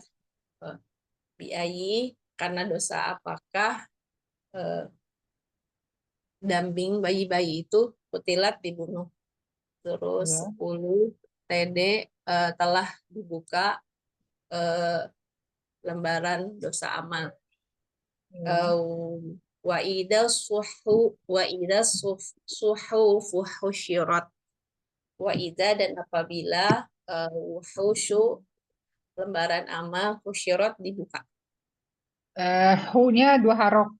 Bi ayyi, karena dosa apakah dambing bayi-bayi itu kutilat dibunuh. Terus Ya. 10 TD telah dibuka lembaran dosa amal. Ya. Wa idza suhufu husyirat. Wa idza, dan apabila wuhusyu, lembaran amal, husyirat, dibuka. Hu-nya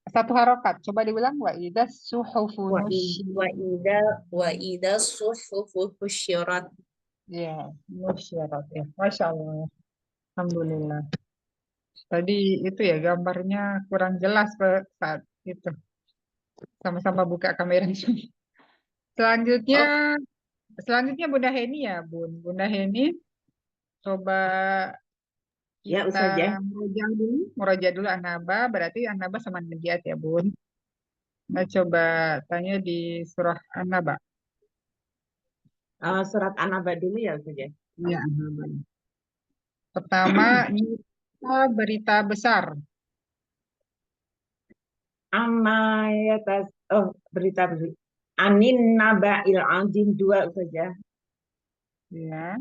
satu harokat. Coba diulang. Wa idza suhufu Wa nusyir. idza suhufu husyirat. Ya, nusyirat ya. Masya Allah. Alhamdulillah. Tadi itu ya gambarnya kurang jelas saat itu. Sama-sama buka kamera. Oh, Selanjutnya, selanjutnya Bunda Heni ya, Bun. Bunda Heni, coba ya kita Ustazah. murojaah dulu An-Naba. Berarti An-Naba sama Najiat ya, Bun. Nah, coba tanya di surah An-Naba. Surat An-Naba dulu ya Ustazah. Iya, An-Naba. Pertama, nyata berita besar. Berita Anin Naba'il Azim 2 Ustazah. Ya.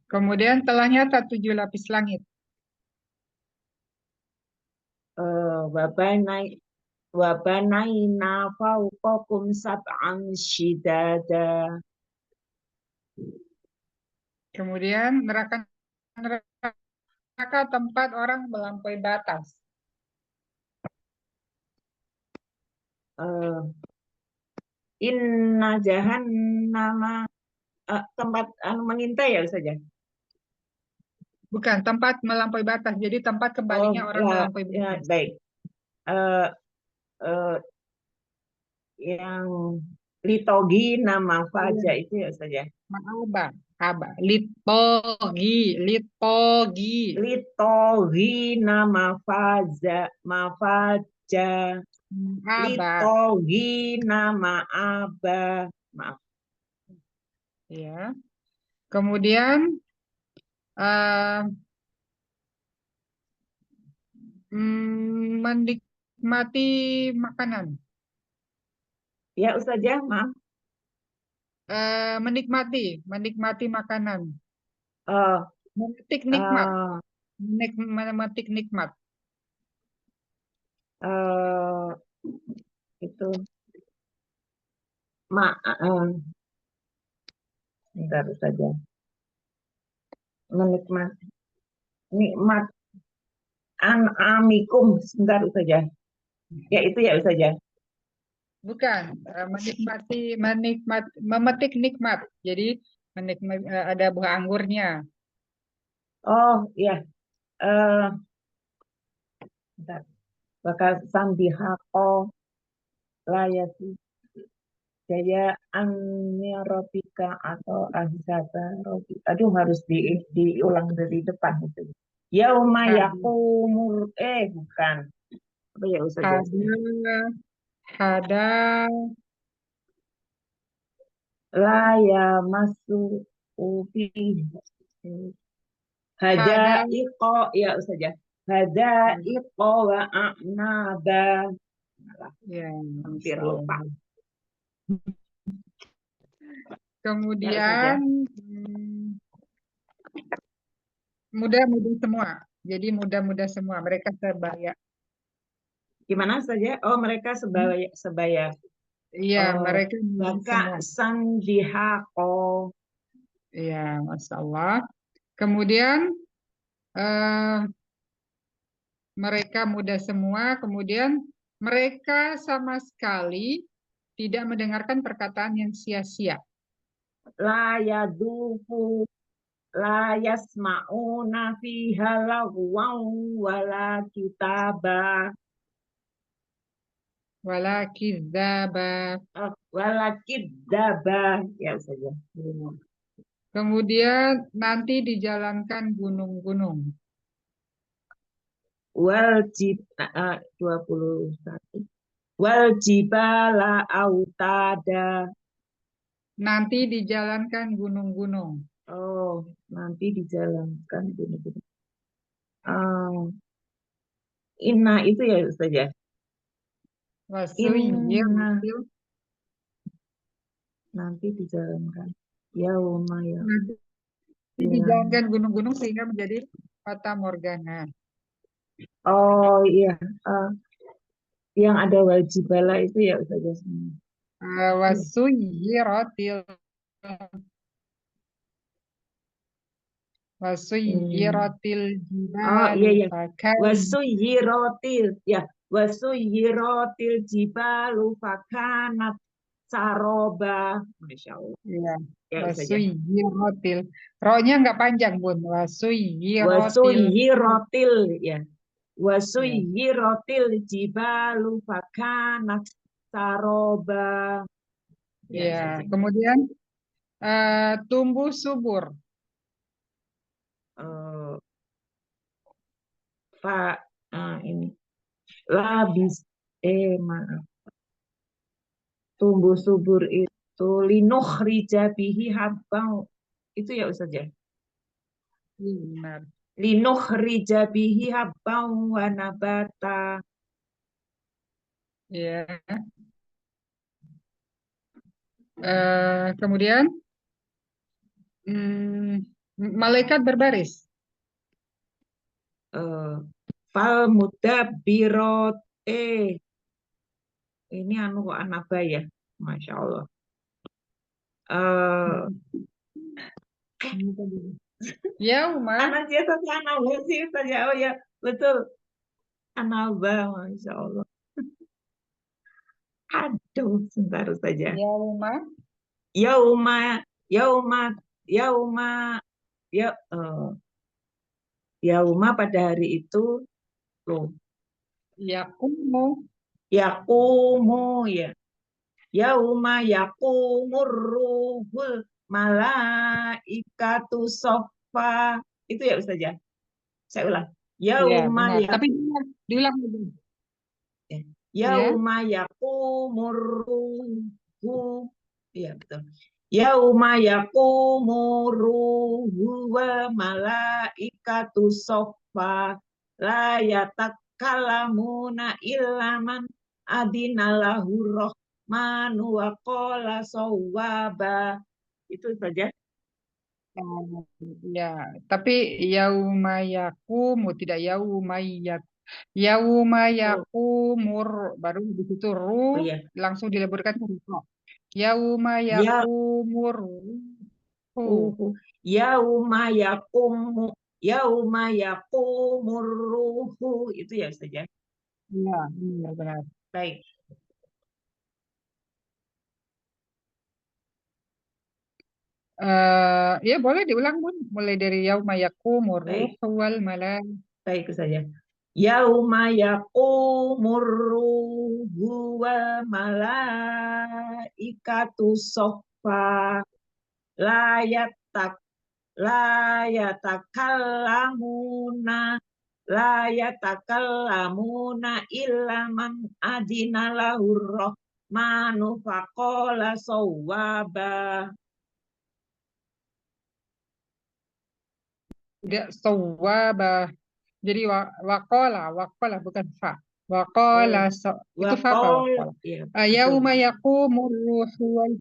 Kemudian telah nyata 7 lapis langit. Wabanaina fawqakum sab'an shidada. Kemudian neraka tempat orang melampaui batas. Eh, Inna jahannama, tempat mengintai ya Ustazah. Bukan tempat melampaui batas. Jadi tempat Oh kembalinya orang ya, melampaui ya batas. baik. Eh, eh, yang litogi nama faja itu ya Ustazah. Ma'aba. Aba. Litpogi. Litpogi. Litogi nama faja mafaja. Aba. Litogi nama aba. Maaf. Ya. Kemudian eh, menikmati makanan. Ya Ustazah, maaf. Menikmati makanan. Eh, Memetik nikmat. eh, Memetik nikmat. eh, itu ma bentar saja, menikmati nikmat amikum, sebentar saja, ya itu ya saja. Bukan, memetik nikmat. Jadi ada buah anggurnya. Oh ya, bentar. Bakal sandihako layasi jaya anirobika atau ahzaba robi. Aduh, harus diulang dari depan itu. Yauma Hada, yakumur, bukan. Apa ya Ustaz Jasmine? hada, hada, La ya masu ufi hada hada. iko ya Ustaz ya. Hada iko wa a'naba. Ya, Hampir Masya lupa. Allah. Ya Ustaz ya. Kemudian muda-muda semua. Jadi muda-muda semua. Mereka sebaya. Gimana saja? Oh, mereka sebaya. Iya, Oh, mereka muda baka semua. sandihako. Iya, Masya Allah. Kemudian eh, mereka muda semua. Kemudian mereka sama sekali tidak mendengarkan perkataan yang sia-sia. La yadufu la yasma'una fiha lagwan wala kitaba. Wala kidzaba. Wala kidaba. Ya saja. Kemudian nanti dijalankan gunung-gunung. Wal jib 21. Wal jibala autada. Nanti dijalankan gunung-gunung. Oh, nanti dijalankan gini-gini. Ah, inna itu ya Ustaz ya. Inna Wasuyiratil. nanti dijalankan. Yauma ya. Nanti Ya. dijalankan gunung-gunung sehingga menjadi fata morgana. Oh iya, Ah, yang ada wajibala itu ya Ustaz ya. Wasuyiratil. Hmm. Wasuyiratil Oh iya jibalu ya. fakan. Wasuyirotil ya. Wasuyirotil jibalu fakanat saroba. Masya Allah. Ya, Ya Ustaz ya. wasuyiratil. Ro-nya nggak panjang, Bun. Wasuyiratil. Wasuyirotil ya. Ya, Wasuyirotil jibalu fakanat saroba. Ya ya. Ustaz ya. Kemudian tumbuh subur. Eh, Pak, ini labis. Maaf. Tumbuh subur itu linuh rijabihi habbang. Itu ya Ustaz ya. Iya, benar. Linuh rijabihi habbang wa nabata. Ya. Kemudian hmm, malaikat berbaris. Eh, Fal mudabbirot. Ini anu kok anaba ya. Masya Allah. Eh, Yauma, anak dia tapi anaba sih Ustaz ya. Oh ya, betul. Anaba, Masya Allah. Aduh, sebentar saja. yauma, Yauma, yauma, yauma, ya, yauma pada hari itu, loh, yakumu, yakumu ya. Yauma yakumur ruhul malaikatu sofa. Itu ya Ustaz ya. Saya ulang. ya Yauma benar. ya, Tapi diulang lagi. Ya, yauma yakumur ruhu. Iya betul. Yauma yakumur ruhu wal malaikatu sofa. La yatakalamuna ilaman adinalahu rahmanu wa qala sawwaba. Itu saja. ya. Tapi yauma yakumu tidak yauma yak. Yauma Oh, yakumur baru di situ ru oh ya. langsung dileburkan ke ru. Yauma Ya yakumur ruhu. yauma yakumu yauma yakumur ruhu. Itu ya saja. Ya, benar-benar. Baik, Ya boleh diulang Bun, mulai dari yauma yakumur baik, ruhu wal malaikatu. baik saja. Yauma yaqumur ruhu wal malaikatu soffa la yatak la yatakallamuna la yatakallamuna illa man adina lahur rahmanu faqala sawwaba. Tidak sawaba. Jadi wakola bukan fa. Wakola Oh, itu fa apa waqal wakola? ya betul. Yauma yaqumur ruhu wal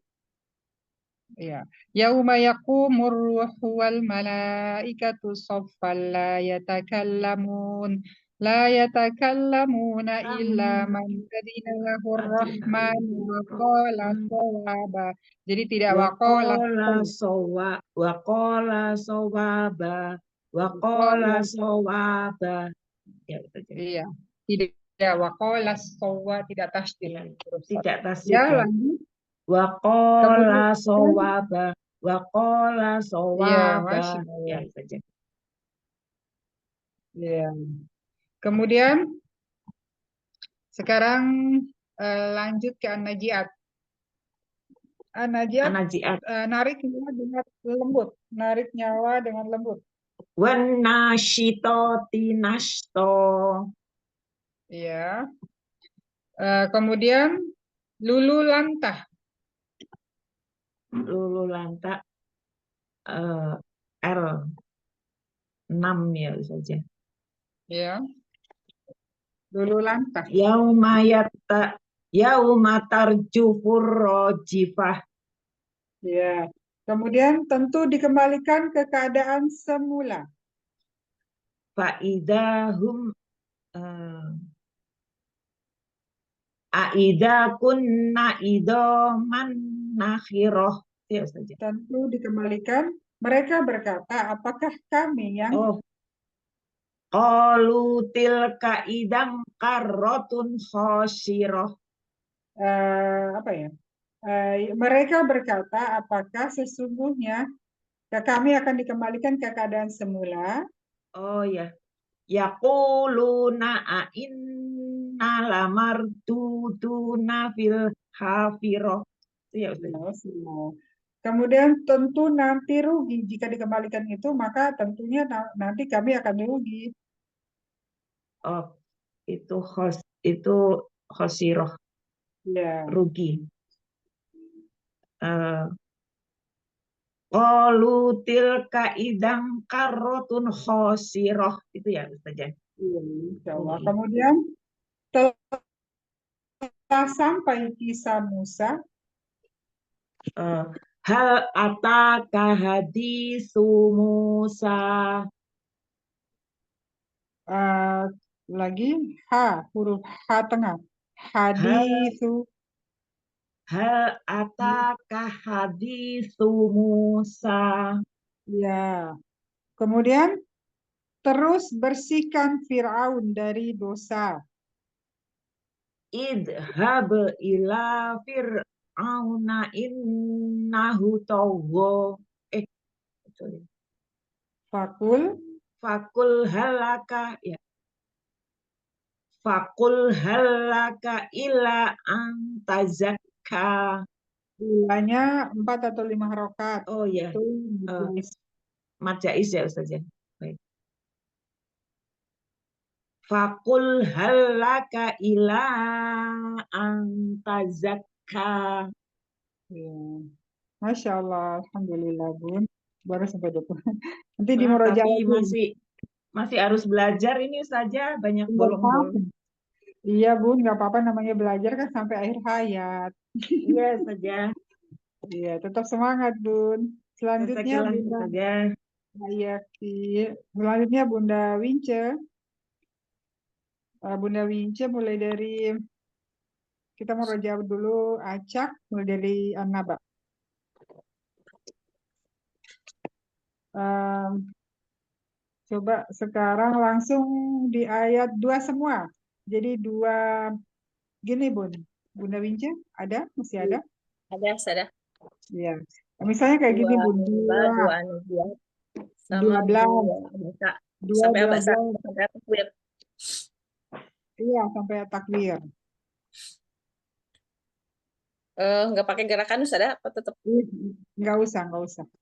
ya. Yauma yaqumur ruhu wal malaikatu saffan la yatakallamuna illa Lamun man adzina lahur adina rahman wa qala lahur shawaba. Jadi tidak wakola Wakola sowa, wakola sowaba, wakola sowaba. Ya, itu aja. Iya, tidak wakola sowa tidak tasdid Ya, huruf shad. tidak Ya, tasdid ya. lanjut. Wakola Kemudian, sowaba, wakola iya, sowaba. masya Ya, Allah. itu aja. Iya. Kemudian sekarang lanjut ke An-Najiat. An-Najiat Anajiat. narik nyawa dengan lembut, narik nyawa dengan lembut. Wana shito tinasto. Iya. Kemudian lulu lantah. Lulu lantak R 6 ya saja. Ya. Dulu lantas. Yauma tarjufur rojifah. Ya. Kemudian tentu dikembalikan ke keadaan semula. Faidahum aida kunna idoman nakhiroh. Ya saja. Tentu dikembalikan. Mereka berkata, apakah kami yang Oh, qalu tilka idang karrotun khoshiroh. apa ya? Mereka berkata, apakah sesungguhnya kami akan dikembalikan ke keadaan semula? Oh ya. Yaquluna inna lamarduduna fil hafiroh. Ya Ustaz. Ya, semua. Kemudian tentu nanti rugi jika dikembalikan itu, maka tentunya nanti kami akan rugi. Oh, itu khosiroh, Ya, rugi. Qalu tilka idang karrotun khosiroh. Itu ya Ustaz. iya, insya Oh, Allah. iya. Kemudian telah sampai kisah Musa. Hal ataka hadisu Musa. Lagi huruf H tengah. Hal Hadisu. hal ataka hadisu Musa. Ya. Kemudian terus bersihkan Fir'aun dari dosa. Idhab ila fir'auna innahu tawwa. Sorry. Fakul. Fakul halaka ya. Fakul halaka ila antazakka. Bulannya 4 atau 5 rokat. Oh ya, Itu majlis. Majais ya Ustaz ya. Baik. Fakul halaka ila antazakka. Ya. Masya Allah, Alhamdulillah Bun. Baru sampai 20. Nanti di Tapi murojaah dulu. masih harus belajar ini saja banyak Nggak apa-apa. bolong-bolong. Iya Bun, nggak apa-apa namanya belajar kan sampai akhir hayat. Iya saja. Iya, tetap semangat Bun. Selanjutnya Jazakallah Bunda saja. Hayati. Selanjutnya Bunda Wince. Bunda Wince mulai dari kita murojaah dulu acak mulai dari An-Naba. Coba sekarang langsung di ayat 2 semua. Jadi 2 gini Bun. Bunda Wince ada? Masih ada? Ada, ada. Iya. Misalnya kayak gini Bun. Dua anugerah sama 12. dua bahasa. 2, Sampai bahasa 12. sampai takwir. Iya, sampai takwir. Nggak pakai gerakan Ustaz, apa tetap? Nggak usah.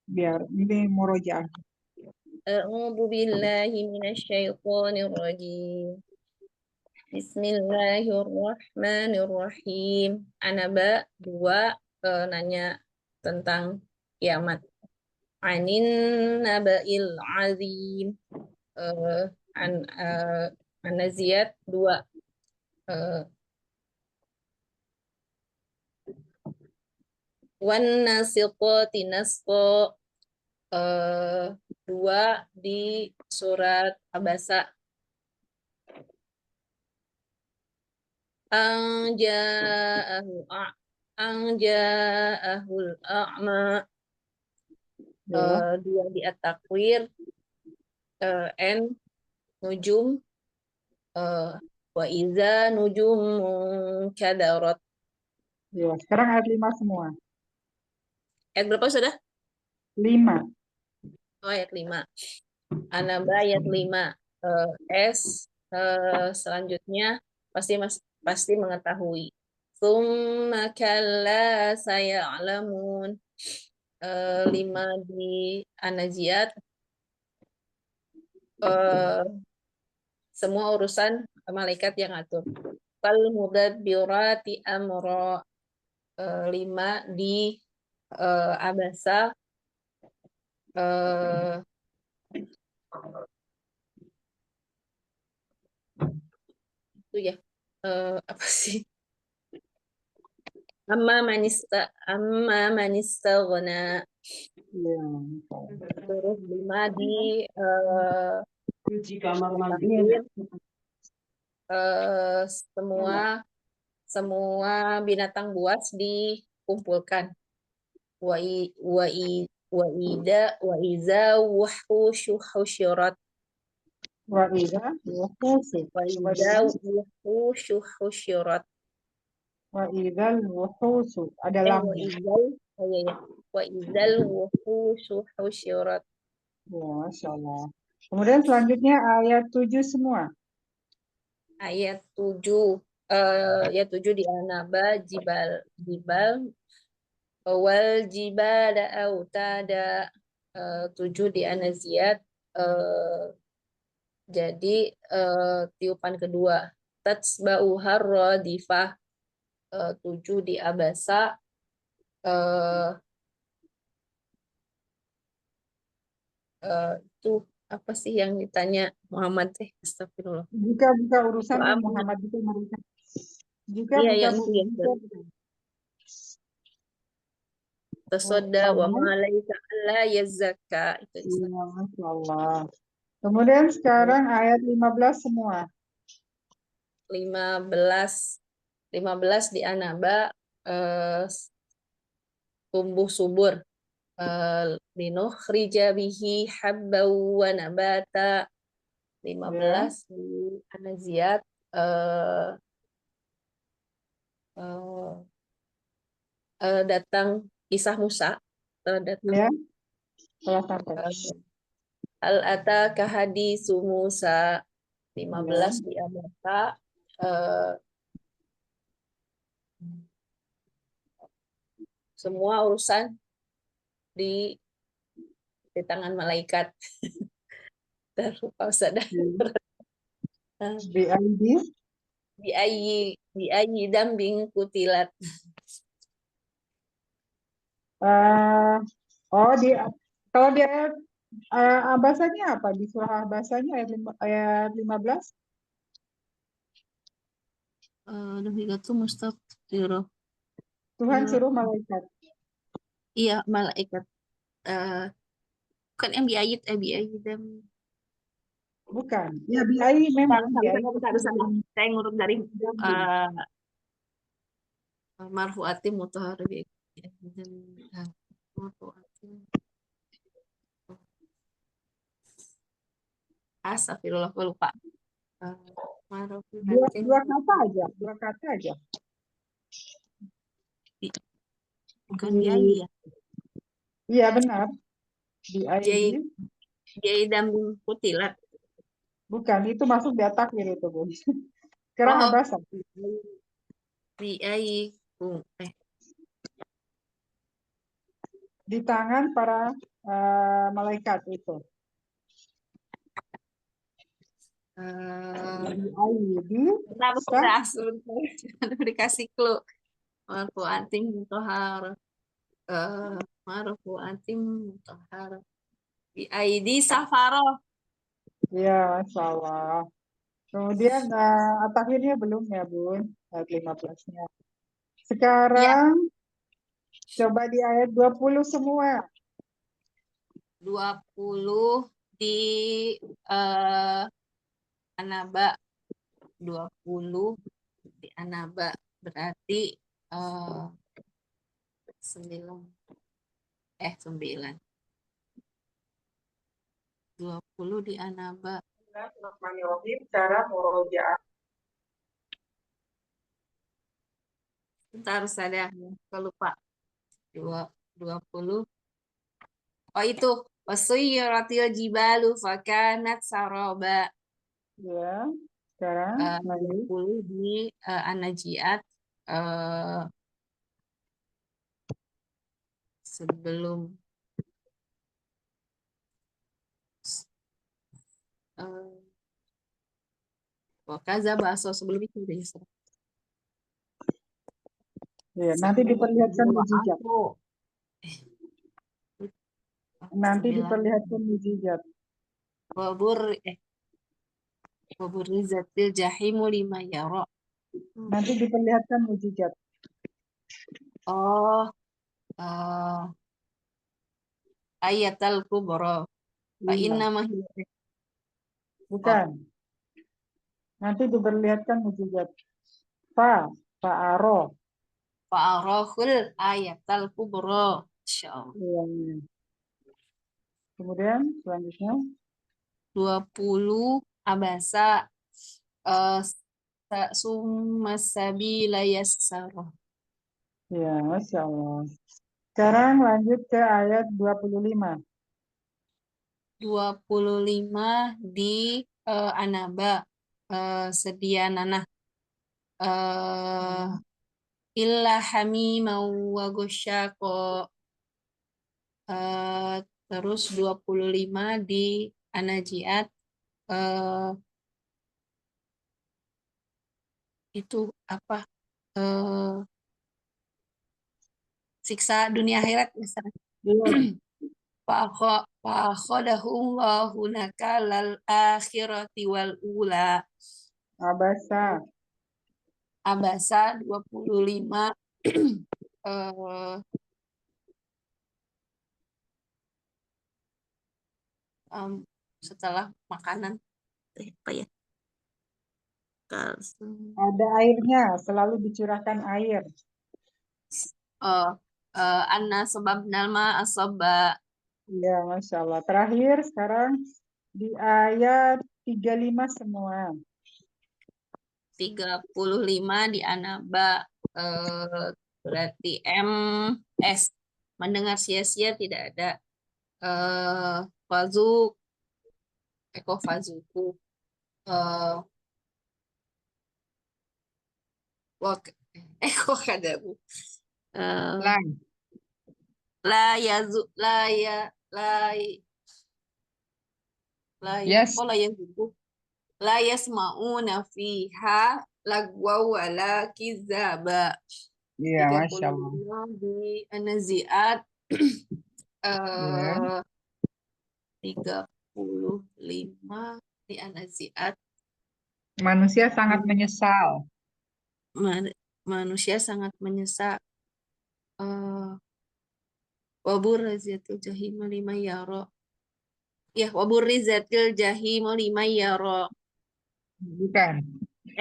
Biar ini murojaah. A'udzu billahi minasyaitonir rajim. Bismillahirrahmanirrahim. Anaba 2 nanya tentang kiamat. Anin naba'il azim. An-Naziyat 2. Wan nasiqati nasqa 2 di surat Abasa. Anja'ahul a'ma 2 di at-takwir. N nujum wa iza nujum kadarat. Ya, sekarang ayat 5 semua. Ayat berapa sudah? 5. Ayat 5. Anaba ayat 5. S selanjutnya pasti mengetahui. Tsumma kalla saya'lamun. 5 di An-Naziat. Semua urusan malaikat yang atur. Fal mudabbirati amra 5 di Abasa, eh, itu ya, apa sih? Amma manista gona. Ya. Terus 5 di Cuci kamar mandi. takdir, eh, semua semua binatang buas dikumpulkan. Wa iza wuhusyu husyirat. Wa idza wuhusu. Wa iza wuhusyu husyirat. Wa idzal wuhusu. Ada Wa lamnya. izal, oh iya ya. Wa izal wuhusyu husyirat. Ya, Masya Allah. Kemudian selanjutnya ayat 7 semua. Ayat 7, ayat 7 di An-Naba, jibal wal jibala autada, 7 di An-Naziat, jadi tiupan kedua. Tatsba'uhar radifah, 7 di Abasa, itu apa sih yang ditanya Muhammad teh? Astagfirullah. Jika buka urusanmu Apa? Muhammad itu mereka. Jika Iya buka yang itu yang tasoda wa Muhammad, malaika alla yazakka, itu ya, Masya Allah. Kemudian sekarang ayat 15 semua. 15 di Anaba, tumbuh subur, linukhrija bihi habba wa nabata. 15 di An-Naziat, datang kisah Musa, datang Ya, telah sampai. Al-ataka hadisu Musa. 15 di Abasa, semua urusan di tangan malaikat. Terlupa sadar. Di ayyi dambing kutilat. Oh, kalau di ayat bahasanya apa? Di surah bahasanya ayat 15? Nabigatu mustaqirah. Tuhan suruh malaikat. Iya, malaikat. Bukan yang biayit dan Bukan. Ya, biayi memang. Bentar. Saya ngurut dari marfu'atim mutahhar bi. Marfu'atim. Astagfirullah, gue lupa. Dua kata aja. Bukan biayi ya. Iya, benar. Biayi. Biayi dambing kutilat. Bukan, itu masuk di takwir itu, Bu. Sekarang abasa. Biayi. Di tangan para malaikat itu. Sebentar. Dikasih clue. Marfu'atim mutahhar. Marfu'atim mutahhar. Bi aidi safaroh. Ya, Masya Allah. Kemudian takwirnya belum ya, Bun. Ayat 15-nya. Sekarang coba di ayat 20 semua. 20 di Anaba. 20 di Anaba. Berarti 9. 20 di Anaba. Cara murojaah. Bentar, harus ada. Kalau lupa. 20. Oh, itu. Wasuyiratil jibalu fakanat saroba. Ya, sekarang 20 di An-Najiat, sebelum Wakaza bahasa sebelum itu udah Yusra. Ya, nanti diperlihatkan mujizat. Nanti 9. diperlihatkan mujizat. Waburrizatil jahimu liman yara. Nanti diperlihatkan mujizat. Oh, ayatal kubra. Fa Iya. inna mahiya Bukan. Nanti diperlihatkan mujizat. Fa'aro. fa'arahul ayatal kubra. Insyaallah. Iya. Kemudian selanjutnya 20 abasa summa sabila yassara. ya, Masya Allah. Sekarang lanjut ke ayat 25. 25 di Anaba sedia nanah illa hamimau wa ghasyaqo. Terus 25 di Anajiat itu apa siksa dunia akhirat misalnya. Iya. Fa'akhadahullahu nakalal akhirati wal ula. Abasa. Abasa 25 setelah makanan apa ya? Ada airnya, selalu dicurahkan air. Anna sebabnal ma asaba. Ya, Masya Allah. Terakhir sekarang di ayat 35 semua. 35 di Anaba berarti MS mendengar sia-sia tidak ada fazuk fazuku kadabu la yazu la ya la Yes. la yazuku la yasmauna fiha lagwa wala kizaba. Iya, Masya Allah. 35 di An-Nazi'at 35 di An-Nazi'at Manusia sangat menyesal. manusia sangat menyesal. Waburrizatil jahimu liman yara. Ya, waburrizatil jahimu liman yara. Bukan.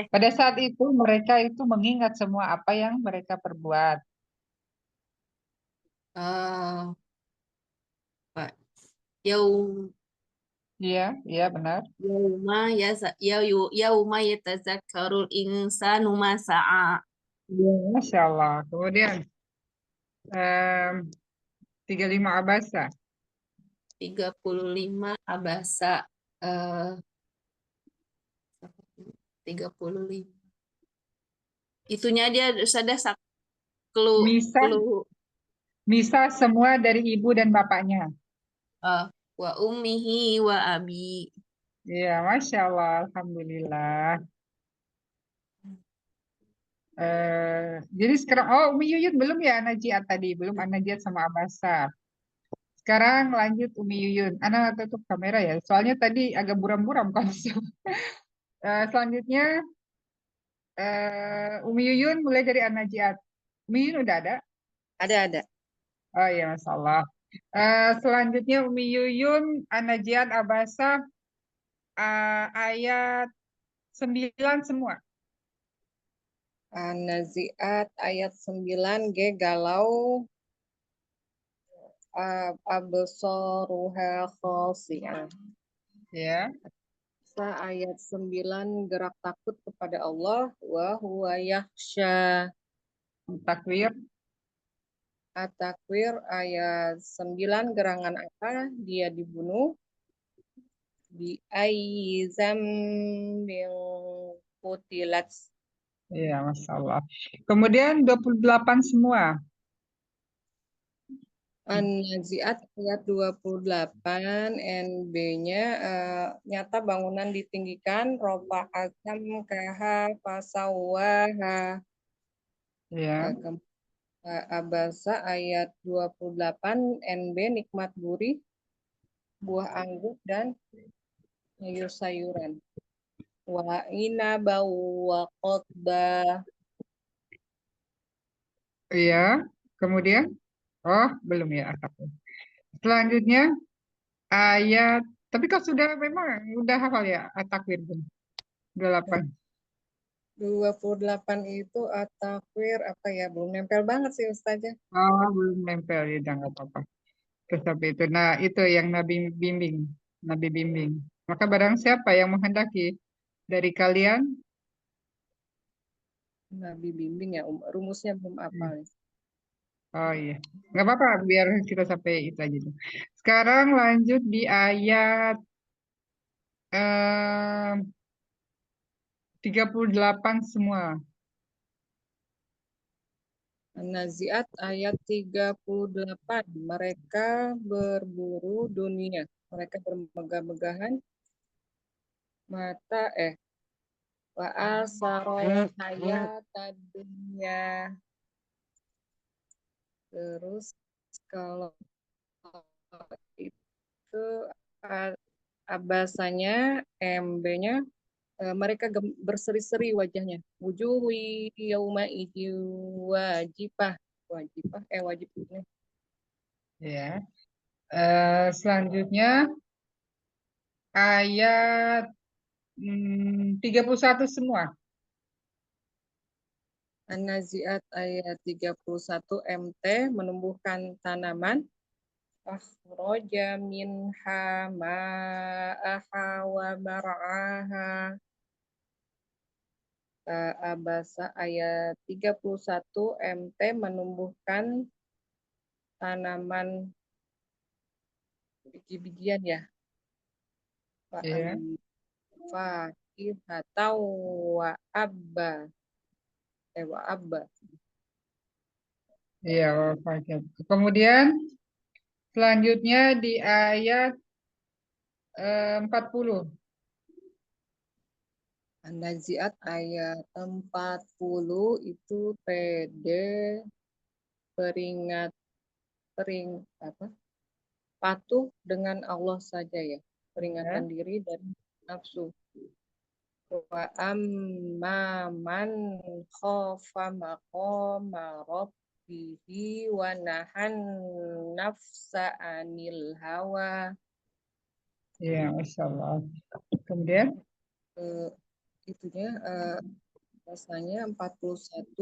Pada saat itu mereka itu mengingat semua apa yang mereka perbuat. Pak. Yaum Iya, iya benar. yauma yatazakkarul insanu ma sa'a. Iya, Masya Allah. Kemudian 35 abasa. 35 abasa 35. Itunya dia sudah Misa semua dari ibu dan bapaknya. Wa ummihi wa abi. Iya, Masya Allah. Alhamdulillah. Jadi sekarang, Umi Yuyun belum ya Najiat tadi? Belum Najiat sama Abasa. Sekarang lanjut Umi Yuyun. Ana tutup kamera ya. Soalnya tadi agak buram-buram kalau selanjutnya Umi Yuyun mulai dari Najiat. Umi Yuyun udah ada? Ada. Oh iya, Masya Allah. Selanjutnya Umi Yuyun, Najiat, Abasa, ayat 9 semua. An-Nazi'at ayat 9 G galau absaruha khasi'ah. Ya. Ayat 9 gerak takut kepada Allah wa huwa yakhsha. Takwir. At-Takwir ayat 9 gerangan apa? Dia dibunuh bi ayyi zambin qutilat. Iya, Masya Allah. Kemudian 28 semua. An-Nazi'at ayat 28 NB-nya nyata bangunan ditinggikan rofa azam kaha fasawaha. Ya. Abasa ayat 28 NB nikmat gurih buah anggur dan sayur-sayuran. Wa inaba wa qodba. Iya. Kemudian, oh belum ya atapnya. Selanjutnya ayat, tapi kau sudah memang udah hafal ya at-takwir belum? 28. 28 itu at-takwir apa ya? Belum nempel banget sih Ustazah. Oh, belum nempel ya, udah nggak apa-apa. Terus sampai itu. Nah, itu yang Nabi bimbing. Nabi bimbing. Maka barang siapa yang menghendaki dari kalian, Nabi bimbing ya, rumusnya belum apal. oh iya, nggak apa-apa, biar kita sampai itu aja tuh. Sekarang lanjut di ayat 38 semua. An-Nazi'at ayat 38. Mereka berburu dunia. Mereka bermegah-megahan mata wa asarul hayatad dunya. Terus kalau itu abasanya MB-nya mereka berseri-seri wajahnya. Wujuhi yauma idzi wajibah. Wajib ini. Ya. Selanjutnya ayat 31 semua. An-Nazi'at ayat 31 MT menumbuhkan tanaman. Akhraja minha ma'aha wa mar'aha. Abasa ayat 31 MT menumbuhkan tanaman biji-bijian ya. Ya. Fakihatau wa abba. Wa abba. Iya, wafat. Kemudian selanjutnya di ayat 40. An-Nazi'at ayat 40 itu PD peringat apa? Patuh dengan Allah saja ya. Peringatan diri dari nafsu. Wa amma man khafa maqama rabbihi wa nahan nafsa anil hawa. Ya, Masya Allah. Kemudian Itunya rasanya 41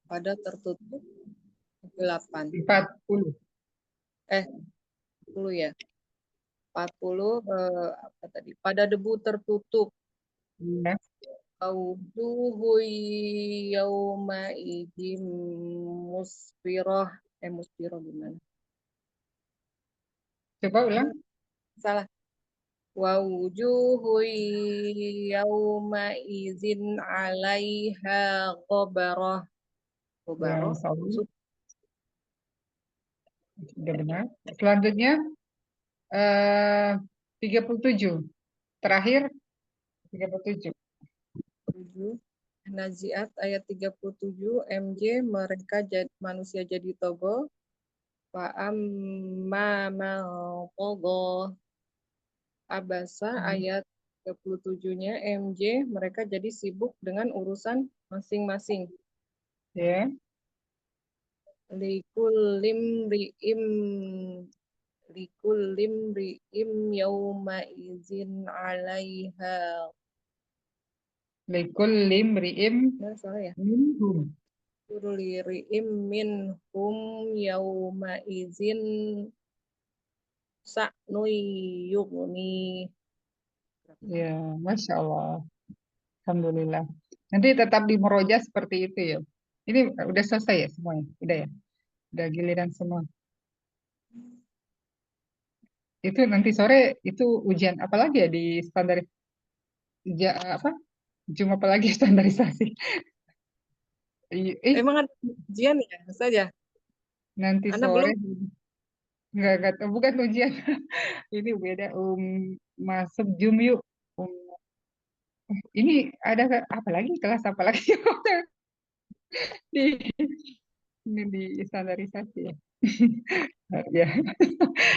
pada tertutup 8. 40. 40 ya. 40 apa tadi? Pada debu tertutup. Ya. Auduhu yauma idim musfirah. Musfirah gimana? Coba ulang. Salah. Wa wujuhu yauma izin alaiha ghabarah. Ya, Ghabarah. Masya Allah. Sudah benar. Selanjutnya 37. Terakhir 37. 7. Naziat ayat 37 MJ mereka manusia jadi togo. Wa amma togo. Abasa ayat 37-nya MJ mereka jadi sibuk dengan urusan masing-masing. Ya. Likullim ri'im yauma izin alaiha. Likulli imri'im Salah ya? minhum. Ri'im minhum yauma izin sa'nui yughni. Ya, Masya Allah. Alhamdulillah. Nanti tetap di Muroja seperti itu ya. Ini udah selesai ya semuanya? Udah ya? Udah giliran semua. Itu nanti sore itu ujian apa lagi ya di standar apa? Jum apa lagi standarisasi? Emang ada ujian ya saja? Nanti Anak sore belum. nggak bukan ujian. Ini beda masuk Jum yuk. Ini ada apa lagi kelas apa lagi di ini di standarisasi ya. Ya.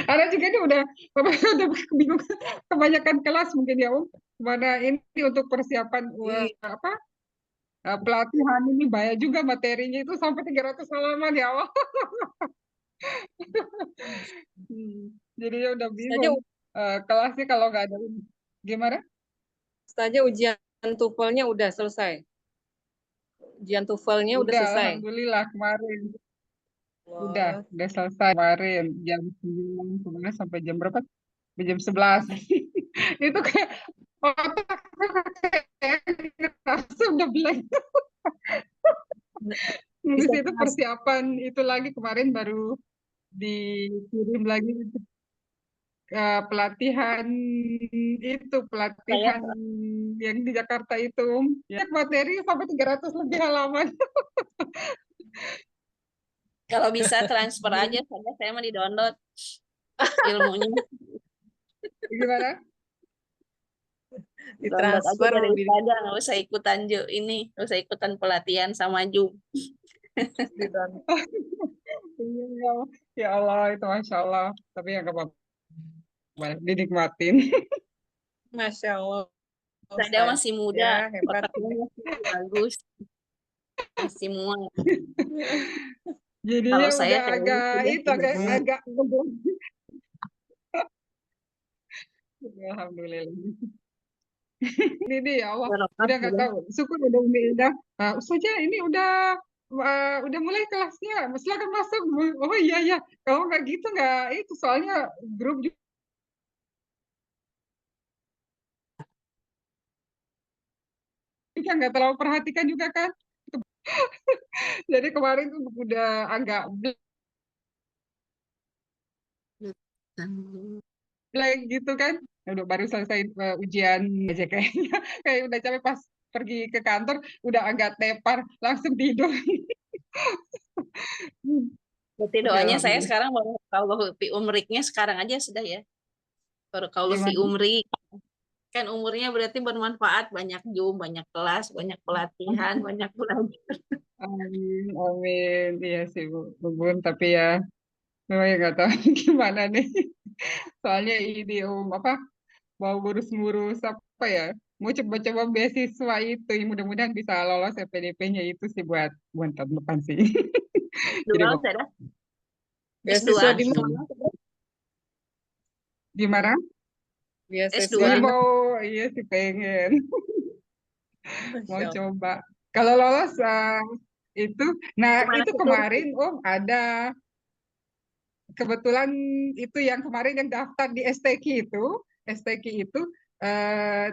Ada juga ini udah udah bingung kebanyakan kelas mungkin ya Om. Mana ini untuk persiapan Iya. apa pelatihan ini banyak juga materinya itu sampai 300 halaman ya Allah. Jadinya udah Ustazah, bingung. Kelasnya kalau nggak ada ini. Gimana? Ustazah ujian TOEFL-nya udah selesai. Ujian TOEFL-nya udah Udah, selesai. alhamdulillah kemarin. Wah, Udah selesai kemarin jam 9 kemarin sampai jam berapa? Sampai jam 11. Itu kayak otak kayak ngerasa udah blank. Habis bisa itu persiapan itu lagi kemarin baru dikirim lagi pelatihan itu Saya pelatihan yang di Jakarta itu ya materi sampai 300 lebih halaman. kalau bisa transfer aja, saya mau di-download ilmunya. Gimana? Download aja ditransfer dari di Ustazah, nggak usah ikutan nggak usah ikutan pelatihan sama Ju. download. Iya, ya Allah itu Masya Allah. Tapi ya nggak apa-apa, dinikmatin. Masya Allah, Ustazah Ustaz. masih muda, Ya, hebat. otaknya masih bagus, masih muat. Jadinya Kalau saya udah kayaknya agak sudah itu tidak muat. agak Alhamdulillah. Ini ya Allah, Barokah udah nggak sudah. tahu. Syukur udah Umi udah. Ustazah ini udah mulai kelasnya. Silakan masuk. Oh iya ya. Kalau nggak gitu nggak itu soalnya grup juga nggak terlalu perhatikan juga kan. Jadi kemarin tuh udah agak blank gitu kan. Udah baru selesai ujian aja kayaknya. Kayak udah capek pas pergi ke kantor udah agak tepar langsung tidur. Berarti Tapi doanya saya alhamdulillah. sekarang baru kalau fi umriknya sekarang aja sudah ya. Baru kalau fi Gimana? umrik. Kan umurnya berarti bermanfaat, banyak banyak kelas, banyak pelatihan, banyak belajar. Amin, amin. Iya sih Bu Bun, tapi ya memang ya nggak tahu gimana nih. Soalnya ini apa mau ngurus-ngurus apa ya? Mau coba-coba beasiswa itu, mudah-mudahan bisa lolos PDP-nya itu sih buat tahun depan sih. Jadi Dua, mau sudah. S2 Beasiswa di mana? kemana? gimana? S2. Beasiswa Iya di mana? mau, iya sih pengen mau Masya Allah. coba. Kalau lolos itu, nah Kemana itu ke Turki? kemarin ada kebetulan itu yang kemarin yang daftar di STQ itu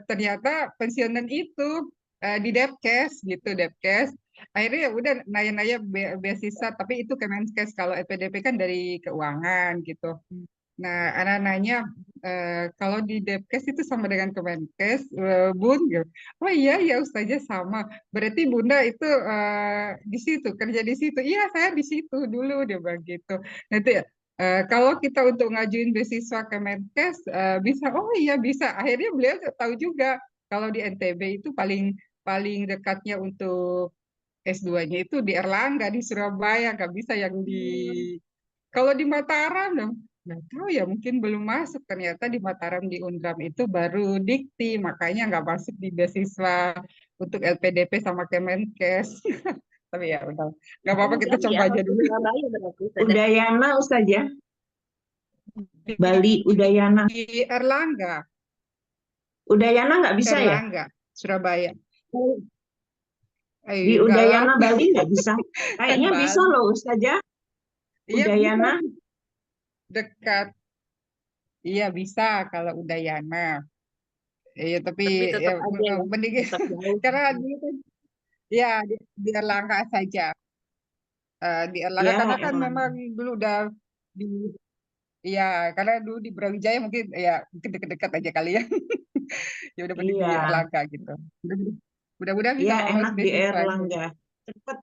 ternyata pensiunan itu di Depkes gitu Depkes. Akhirnya ya udah nanya-nanya beasiswa tapi itu Kemenkes kalau EPDP kan dari keuangan gitu. Nah, anak nanya kalau di Depkes itu sama dengan Kemenkes, Bun, gitu. Oh iya ya Ustazah sama. Berarti Bunda itu di situ kerja di situ. Iya saya di situ dulu dia bilang gitu. Nah itu ya. Kalau kita untuk ngajuin beasiswa Kemenkes bisa. Oh iya bisa. Akhirnya beliau tahu juga kalau di NTB itu paling paling dekatnya untuk S2-nya itu di Erlangga di Surabaya, nggak bisa yang di kalau di Mataram dong, nggak tahu ya mungkin belum masuk ternyata di Mataram di Undram itu baru dikti makanya nggak masuk di beasiswa untuk LPDP sama Kemenkes. Tapi ya udah nggak Oh, apa-apa kita jadi ya coba aja harus ke dulu Surabaya berarti sudah. Udayana Ustazah, Bali di, Udayana. di Erlangga, Udayana nggak bisa ya? Erlangga, Surabaya. Di Enggak lah, Udayana Bali nggak bisa? kan Kayaknya bisa Bali. loh Ustazah. Iya bisa Udayana. dekat. Iya bisa kalau Udayana. Iya tapi Tapi ya, tetap aja ya, mending tetap jauh. karena dulu kan ya di Erlangga saja. Di Erlangga Ya, karena kan memang Erlangga. dulu udah di ya karena dulu di Brawijaya mungkin ya mungkin dekat-dekat aja kali ya. Ya udah mending di Iya, Erlangga gitu. Mudah-mudahan bisa iya lolos enak di beasiswanya. Erlangga. Cepet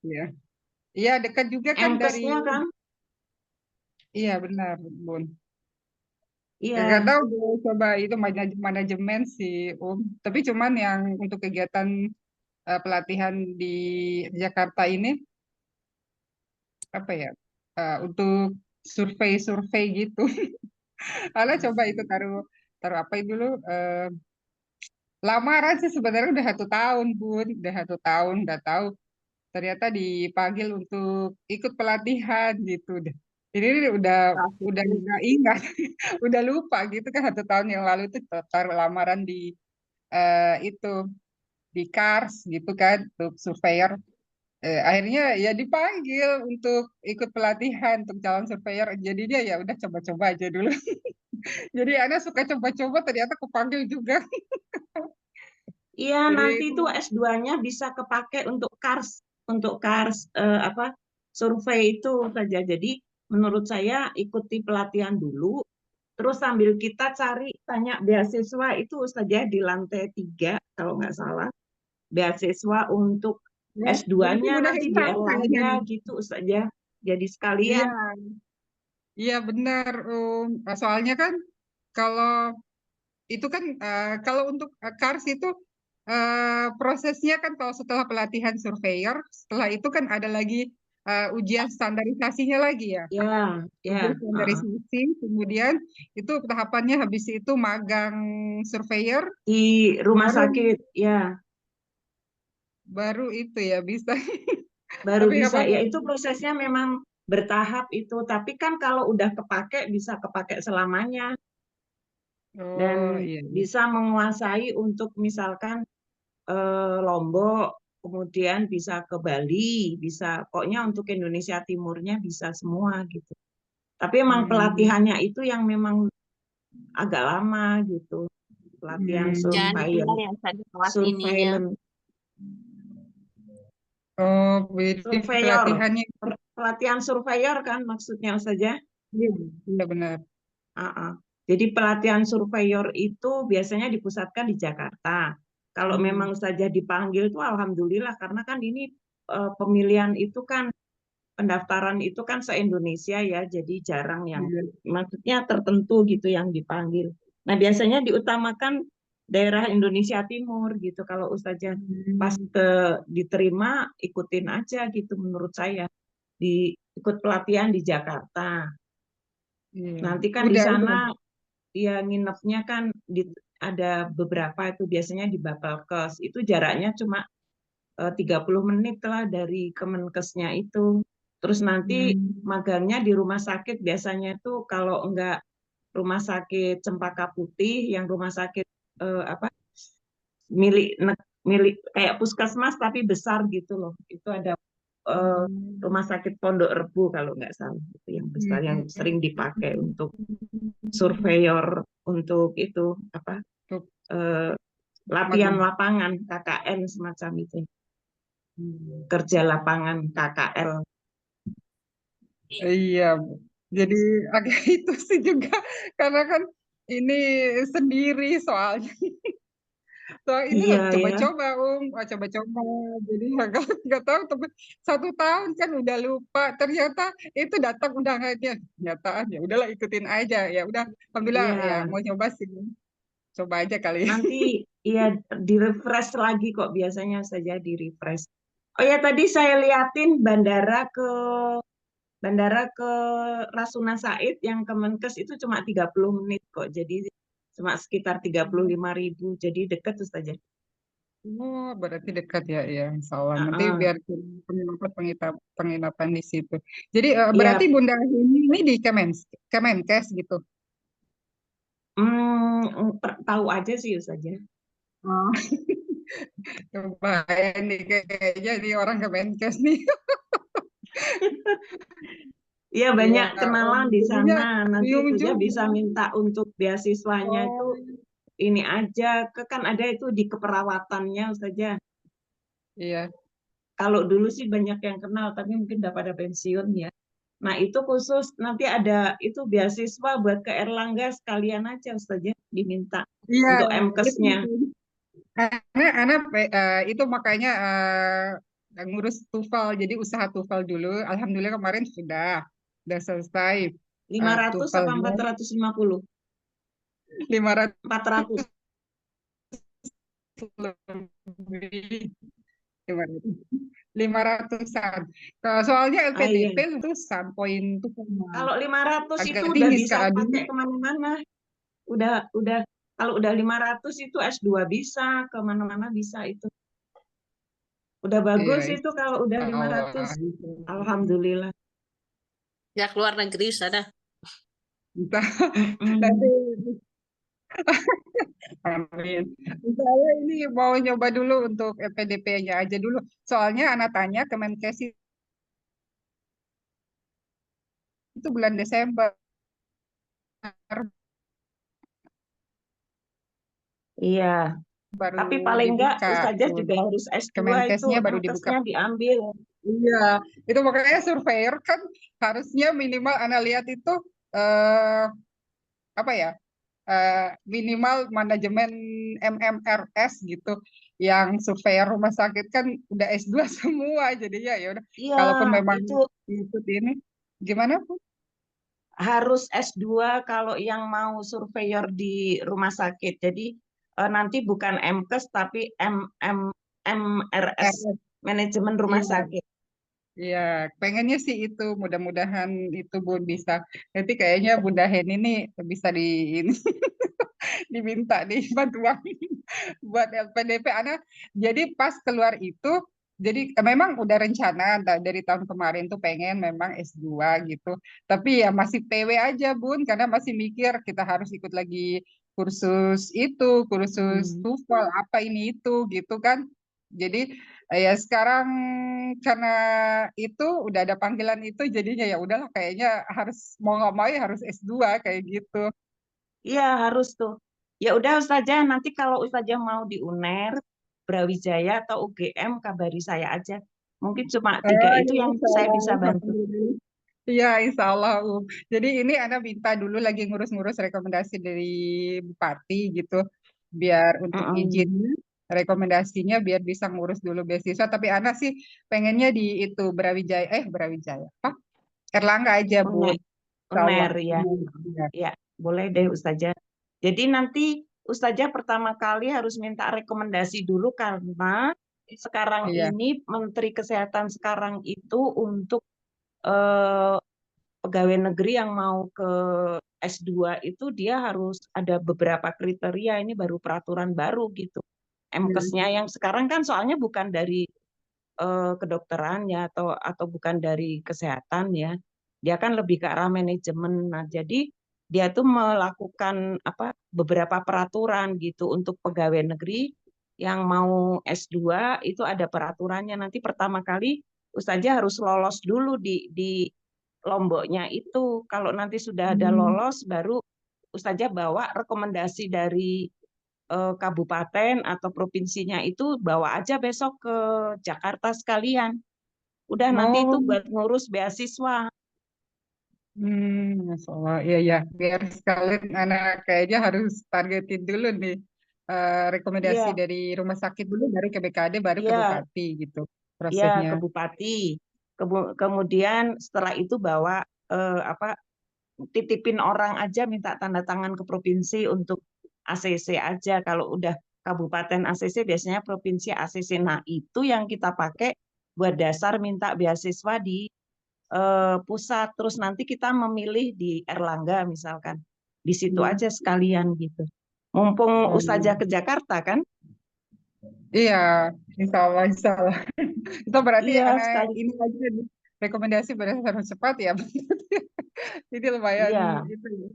Iya. Iya dekat juga kan dari MTes-nya kan? iya benar Bun. Gak Iya, tahu gue coba itu manajemen sih Tapi cuman yang untuk kegiatan pelatihan di Jakarta ini apa ya? untuk survei-survei gitu. Ala coba itu taruh taruh apa itu dulu lamaran sih sebenarnya udah 1 tahun Bun, udah 1 tahun nggak tahu ternyata dipanggil untuk ikut pelatihan gitu deh. Ini udah nggak ingat, udah lupa gitu kan 1 tahun yang lalu itu taruh lamaran di itu di Kars gitu kan untuk surveyor. Akhirnya ya dipanggil untuk ikut pelatihan untuk calon surveyor. Jadinya ya udah coba-coba aja dulu. Jadi Ana suka coba-coba ternyata kepanggil juga. Iya, Jadi nanti itu itu S2-nya bisa kepake untuk Kars apa survei itu saja. Jadi menurut saya ikuti pelatihan dulu, terus sambil kita cari tanya beasiswa itu saja di lantai 3 kalau nggak salah. Beasiswa untuk ya, berarti S2-nya nanti mudahin di sama kayaknya Erlangga nih. gitu saja. Jadi sekalian, Iya, iya benar. Soalnya kan kalau itu kan kalau untuk Kars itu prosesnya kan kalau setelah pelatihan surveyor, setelah itu kan ada lagi ujian standarisasinya lagi ya. ya, Ujian ya, standarisasi, kemudian itu tahapannya habis itu magang surveyor, di rumah baru sakit, ya. baru itu ya bisa. Baru Tapi nggak bisa, apa-apa. ya itu prosesnya memang bertahap itu, tapi kan kalau udah kepake bisa kepake selamanya Oh dan iya, iya. bisa menguasai untuk misalkan Lombok, kemudian bisa ke Bali, bisa pokoknya untuk Indonesia Timurnya bisa semua gitu. Tapi emang Hmm, pelatihannya itu yang memang agak lama gitu, pelatihan Jangan hmm. ditinggal ya tadi kelas ininya. surveillance, Oh, jadi surveyor, pelatihannya pelatihan surveyor kan maksudnya saja. iya, iya benar. Jadi pelatihan surveyor itu biasanya dipusatkan di Jakarta. Kalau Hmm, memang saja dipanggil tuh alhamdulillah karena kan ini pemilihan itu kan pendaftaran itu kan se-Indonesia ya, jadi jarang yang iya. maksudnya tertentu gitu yang dipanggil. Nah, biasanya diutamakan daerah Indonesia Timur gitu. Kalau Ustazah pas Hmm, diterima ikutin aja gitu menurut saya. Ikut pelatihan di Jakarta. iya. Nanti kan di Udah. sana ya nginepnya kan ada beberapa itu biasanya di Bapelkes. Itu jaraknya cuma 30 menit lah dari Kemenkesnya itu. Terus nanti Hmm, magangnya di rumah sakit biasanya itu kalau enggak rumah sakit Cempaka Putih, yang rumah sakit apa milik milik kayak puskesmas tapi besar gitu loh. Itu ada eh, hmm, rumah sakit Pondok Rebu kalau nggak salah itu yang besar yang hmm, sering dipakai hmm. untuk surveyor untuk itu apa Tuh, eh, latihan magang. lapangan KKN semacam itu Hmm. kerja lapangan KKL. Iya, jadi agak itu sih juga karena kan ini sendiri soalnya. Soal ini Iya ya, coba-coba, coba-coba. Jadi nggak tahu, tapi 1 tahun kan udah lupa. Ternyata itu datang undangannya. Kenyataan ya udahlah ikutin aja. Ya udah, alhamdulillah ya iya. mau nyoba sih. Coba aja kali. Nanti ya di refresh lagi kok biasanya saja di refresh. Oh ya tadi saya liatin bandara ke Rasuna Said yang Kemenkes itu cuma 30 menit kok. Jadi cuma sekitar 35.000. Jadi deket tuh saja. Oh, berarti dekat ya, ya, insya Allah. Nanti Heeh. biar penginapan di situ. Jadi berarti Iya, Bunda ini di Kemenkes gitu. tahu aja sih saja. Oh, bahaya nih kayaknya nih orang Kemenkes nih. Iya Iya, banyak kenalan di jadinya sana. Nanti bingung saja juga. bisa minta untuk beasiswanya itu Oh, ini aja. Kan ada itu di keperawatannya saja. iya. Kalau dulu sih banyak yang kenal, tapi mungkin udah pada pensiun ya. Nah itu khusus nanti ada itu beasiswa buat ke Erlangga sekalian aja saja diminta Iya, untuk itu. MKesnya. Anak itu makanya ngurus TOEFL. Jadi usaha TOEFL dulu. Alhamdulillah kemarin sudah selesai 500 apa TOEFL-nya 450? 500 400. lebih. 500-an. Soalnya Ah, iya. LPDP lulusan poin itu Kalau 500 itu agak udah tinggi bisa sekarang dulu. pakai kemana-mana. Udah kalau udah 500 itu S2 bisa, kemana-mana bisa itu. Udah bagus Iya, itu kalau udah 500. Allah. Alhamdulillah. Ya keluar negeri sana. Entah, Mm-mm. nanti amin. Saya ini mau nyoba dulu untuk LPDP-nya aja dulu. Soalnya anak tanya Kemenkes itu bulan Desember Iya, baru tapi paling enggak dibuka Ustazah tuh. juga harus S2 itu Kemenkesnya baru dibuka. MKesnya diambil. Iya, itu makanya surveyor kan harusnya minimal Ana lihat itu eh, apa ya? Minimal manajemen MMRS gitu. Yang surveyor rumah sakit kan udah S2 semua jadinya ya udah. Iya, Kalaupun memang itu ikut ini gimana pun. harus S2 kalau yang mau surveyor di rumah sakit. Jadi nanti bukan MKes tapi MRS, manajemen rumah Iya, sakit. iya, pengennya sih itu, mudah-mudahan itu Bun bisa. Nanti kayaknya Bunda Hen ini bisa ini diminta nih bantuan buat LPDP anak. Jadi pas keluar itu, jadi memang udah rencana dari tahun kemarin tuh pengen memang S2 gitu. Tapi ya masih PW aja Bun, karena masih mikir kita harus ikut lagi kursus itu, kursus Hmm. TOEFL apa ini itu gitu kan. Jadi ya sekarang karena itu udah ada panggilan itu jadinya ya udahlah kayaknya harus mau nggak mau ya harus S2 kayak gitu. Iya, harus tuh. Ya udah Ustazah, nanti kalau Ustazah mau di UNER, Brawijaya atau UGM, kabari saya aja. Mungkin cuma 3 Oh, itu ya, yang insya saya Allah. bisa bantu. Iya, insya Allah. Jadi ini Ana minta dulu lagi ngurus-ngurus rekomendasi dari Bupati gitu, biar untuk Mm-mm. izin rekomendasinya biar bisa ngurus dulu beasiswa. Tapi Ana sih pengennya di itu Brawijaya, apa? Erlangga aja, Bu. UNER, Insya Allah. UNER ya. Iya. Ya, boleh deh Ustazah. Jadi nanti Ustazah pertama kali harus minta rekomendasi dulu karena sekarang Iya. ini Menteri Kesehatan sekarang itu untuk eh, pegawai negeri yang mau ke S2 itu dia harus ada beberapa kriteria, ini baru peraturan baru gitu. MKesnya yang sekarang kan soalnya bukan dari kedokteran ya atau bukan dari kesehatan ya. Dia kan lebih ke arah manajemen. Nah, jadi dia tuh melakukan apa beberapa peraturan gitu untuk pegawai negeri yang mau S2 itu ada peraturannya. Nanti pertama kali Ustazah harus lolos dulu di Lomboknya itu. Kalau nanti sudah ada Hmm. lolos baru Ustazah bawa rekomendasi dari kabupaten atau provinsinya itu bawa aja besok ke Jakarta sekalian. Udah nanti itu Oh, buat ngurus beasiswa. Masya Allah. Iya, ya. Biar sekalian anak kayaknya harus targetin dulu nih rekomendasi Iya, dari rumah sakit dulu, baru ke BKD, baru ke iya, Bupati gitu iya prosesnya. ke bupati. Kemudian setelah itu bawa apa titipin orang aja minta tanda tangan ke provinsi untuk ACC aja. Kalau udah kabupaten ACC biasanya provinsi ACC. Nah, itu yang kita pakai buat dasar minta beasiswa di pusat. Terus nanti kita memilih di Erlangga misalkan. Di situ Hmm. aja sekalian gitu. Mumpung Ustazah ke Jakarta kan? Iya, insya Allah, insya Allah. Itu berarti Iya, anak sekali. ini aja nih, rekomendasi berdasarkan cepat ya. Jadi lumayan Iya. itu ya.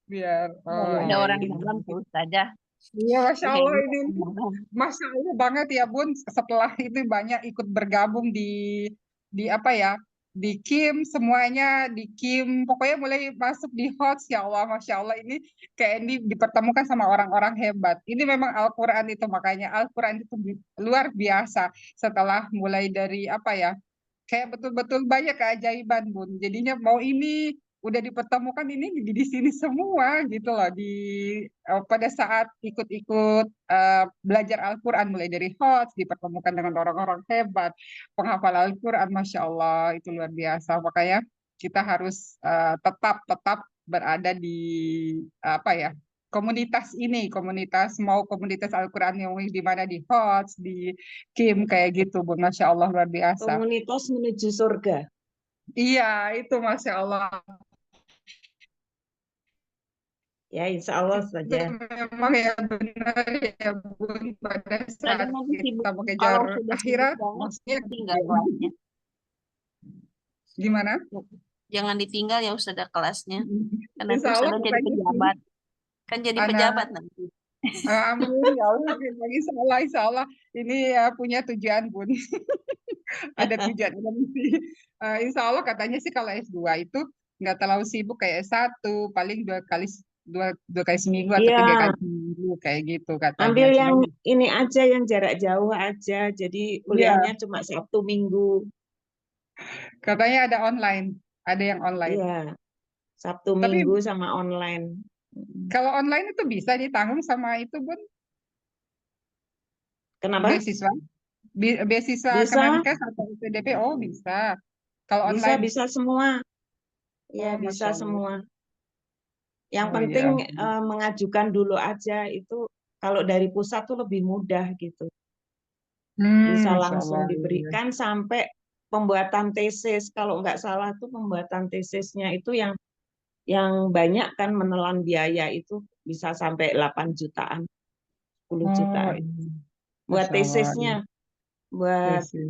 Biar, Ya, oh ada iya, orang iya. dalam tuh Ustazah. Iya, Masya Kayak Allah gitu ini. orang dalam. Masya Allah banget ya Bun, setelah itu banyak ikut bergabung di apa ya, di Kim semuanya, di Kim, pokoknya mulai masuk di HOTS ya Allah, Masya Allah ini kayak ini dipertemukan sama orang-orang hebat. Ini memang Al-Quran itu, makanya Al-Quran itu luar biasa setelah mulai dari apa ya, kayak betul-betul banyak keajaiban Bun. Jadinya mau ini udah dipertemukan ini di sini semua gitu loh di pada saat ikut-ikut belajar Al-Quran mulai dari HOTS dipertemukan dengan orang-orang hebat penghafal Al-Quran Masya Allah itu luar biasa makanya kita harus tetap berada di apa ya komunitas ini, mau komunitas Al-Quran yang di mana di HOTS, di Kim kayak gitu, Bun. Masya Allah luar biasa. Komunitas menuju surga. Iya, itu Masya Allah. Ya, insya Allah Itu saja. memang ya benar ya Bun, pada Tadi saat nanti sibuk, kita mengejar kalau sudah sibuk akhirat, banget, maksudnya tinggal kelasnya. gimana? Jangan ditinggal ya Ustazah kelasnya. Karena nanti Insya Allah Ustazah jadi katanya sih, pejabat. Kan jadi anak pejabat nanti. amin ya Allah, insya Allah ini ya punya tujuan Bun. Ada tujuan, ada misi. Insya Allah katanya sih kalau S2 itu nggak terlalu sibuk kayak S1, paling dua kali seminggu atau 3 Iya, kali seminggu kayak gitu katanya. ambil Cuman yang ini aja, yang jarak jauh aja. Jadi iya, kuliahnya cuma Sabtu Minggu. katanya ada online, ada yang online. Iya, Sabtu Tapi Minggu sama online. kalau online itu bisa ditanggung sama itu Bun, Kenapa? beasiswa, beasiswa Bisa, Kemenkes atau PDP, oh bisa. Kalau online, bisa semua. oh Ya, bisa Masya Allah. semua. Yang Oh penting iya. mengajukan dulu aja itu. Kalau dari pusat tuh lebih mudah gitu. Bisa Masya Allah. langsung diberikan sampai pembuatan tesis. Kalau nggak salah tuh pembuatan tesisnya itu yang banyak kan menelan biaya itu bisa sampai 8 jutaan, 10 Oh jutaan. iya. Buat Masya Allah. tesisnya, buat Tesis.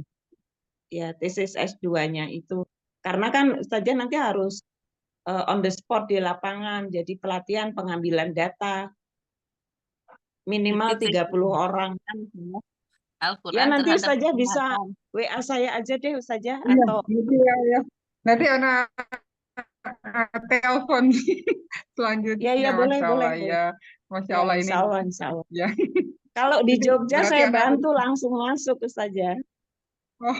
ya tesis S2-nya itu. Karena kan saja nanti harus on the spot di lapangan, jadi pelatihan pengambilan data minimal Itu 30 orang. Ya Al-Quran nanti terhadap saja bisa kesehatan. WA saya aja deh saja, Iya, atau nanti ya. Nanti anak telepon ya selanjutnya, boleh Masya boleh Allah boleh. ya. Masya Ya Allah ini insya Allah insya Allah. ya. Kalau di Ini Jogja berarti saya anak bantu langsung masuk saja. oh,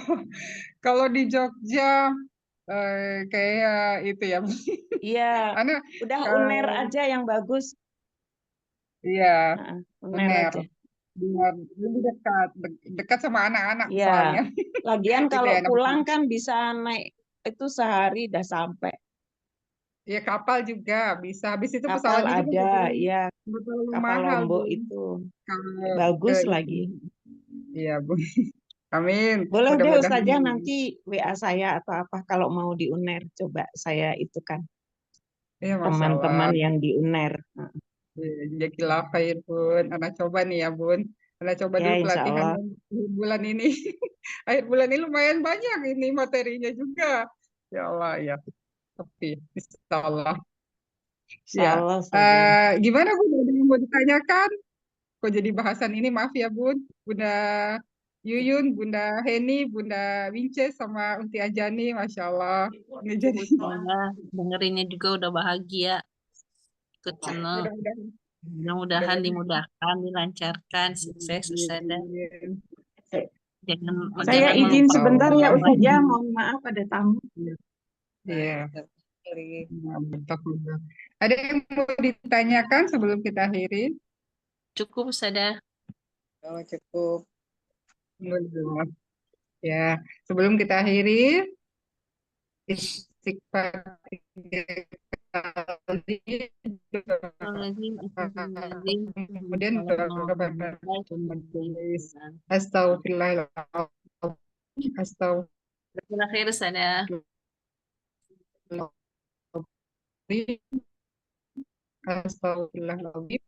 kalau di Jogja kayak itu ya. Iya, Anak udah UNER aja yang bagus. iya, UNER UNER. aja. Biar lebih dekat sama anak-anak Iya. soalnya. Lagian Itu kalau ya, pulang kan bisa naik itu sehari udah sampai. ya kapal juga bisa. Habis itu Kapal pesawatnya juga ada, ya nggak terlalu kapal mahal, Lombok Bu. itu Kalau bagus itu. lagi. Iya, Bu. Amin. Boleh deh Mudah-mudahan. Ustazah nanti WA saya atau apa kalau mau di UNER. Coba saya itu kan Iya, Masya Allah. teman-teman yang di UNER. Jazakallah khair, Bun. Anak coba nih ya, Bun. Anak coba Ya dulu insya pelatihan Allah. bulan ini. Akhir bulan ini lumayan banyak ini materinya juga. Ya Allah, ya. Tapi, insya Allah. Insya Ya. Allah saja. Gimana, Bun? Ada yang mau ditanyakan? Kok jadi bahasan ini? Maaf ya, Bun. Bunda Yuyun, Bunda Heni, Bunda Wince, sama Unti Ajani. Masya Allah. Ini jadi Semoga dengerinnya juga udah bahagia, ikut seneng. mudah-mudahan. Mudah-mudahan dimudahkan, dilancarkan, sukses Ustazah. Saya Jangan izin melupakan sebentar ya agama. Ustazah, mohon maaf ada tamu. Iya. Nah, betul. Ada yang mau ditanyakan sebelum kita akhiri? Cukup Ustazah. Oh, cukup. Alhamdulillah. Ya, sebelum kita akhiri, istighfar 3 kali, kemudian astagfirullahaladzim, Terakhir Ustazah. astagfirullahaladzim,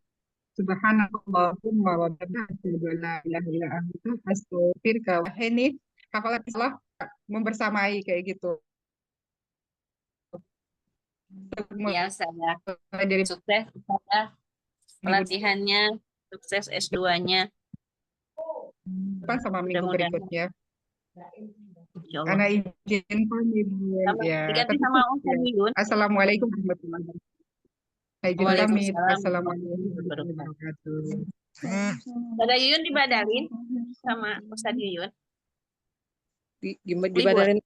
subhanallahumma wa bihamdihi, la ilaha illa anta, astaghfiruka wa ini hafalan salah membersamai kayak gitu. Ya Ustazah. Mulai dari Sukses Ustazah. minggu Pelatihannya, sukses S2-nya. depan sama minggu Mudah-mudahan. berikutnya. Insya Allah. Anak izin pamit, Bun. Ya, Diganti tapi sama Ustaz Yuyun. Assalamualaikum warahmatullahi wabarakatuh. Izin pamit. Waalaikumsalam Assalamualaikum warahmatullahi wabarakatuh. Ada Yuyun dibadalin sama Ustaz Yuyun. Gimana Libur. dibadarin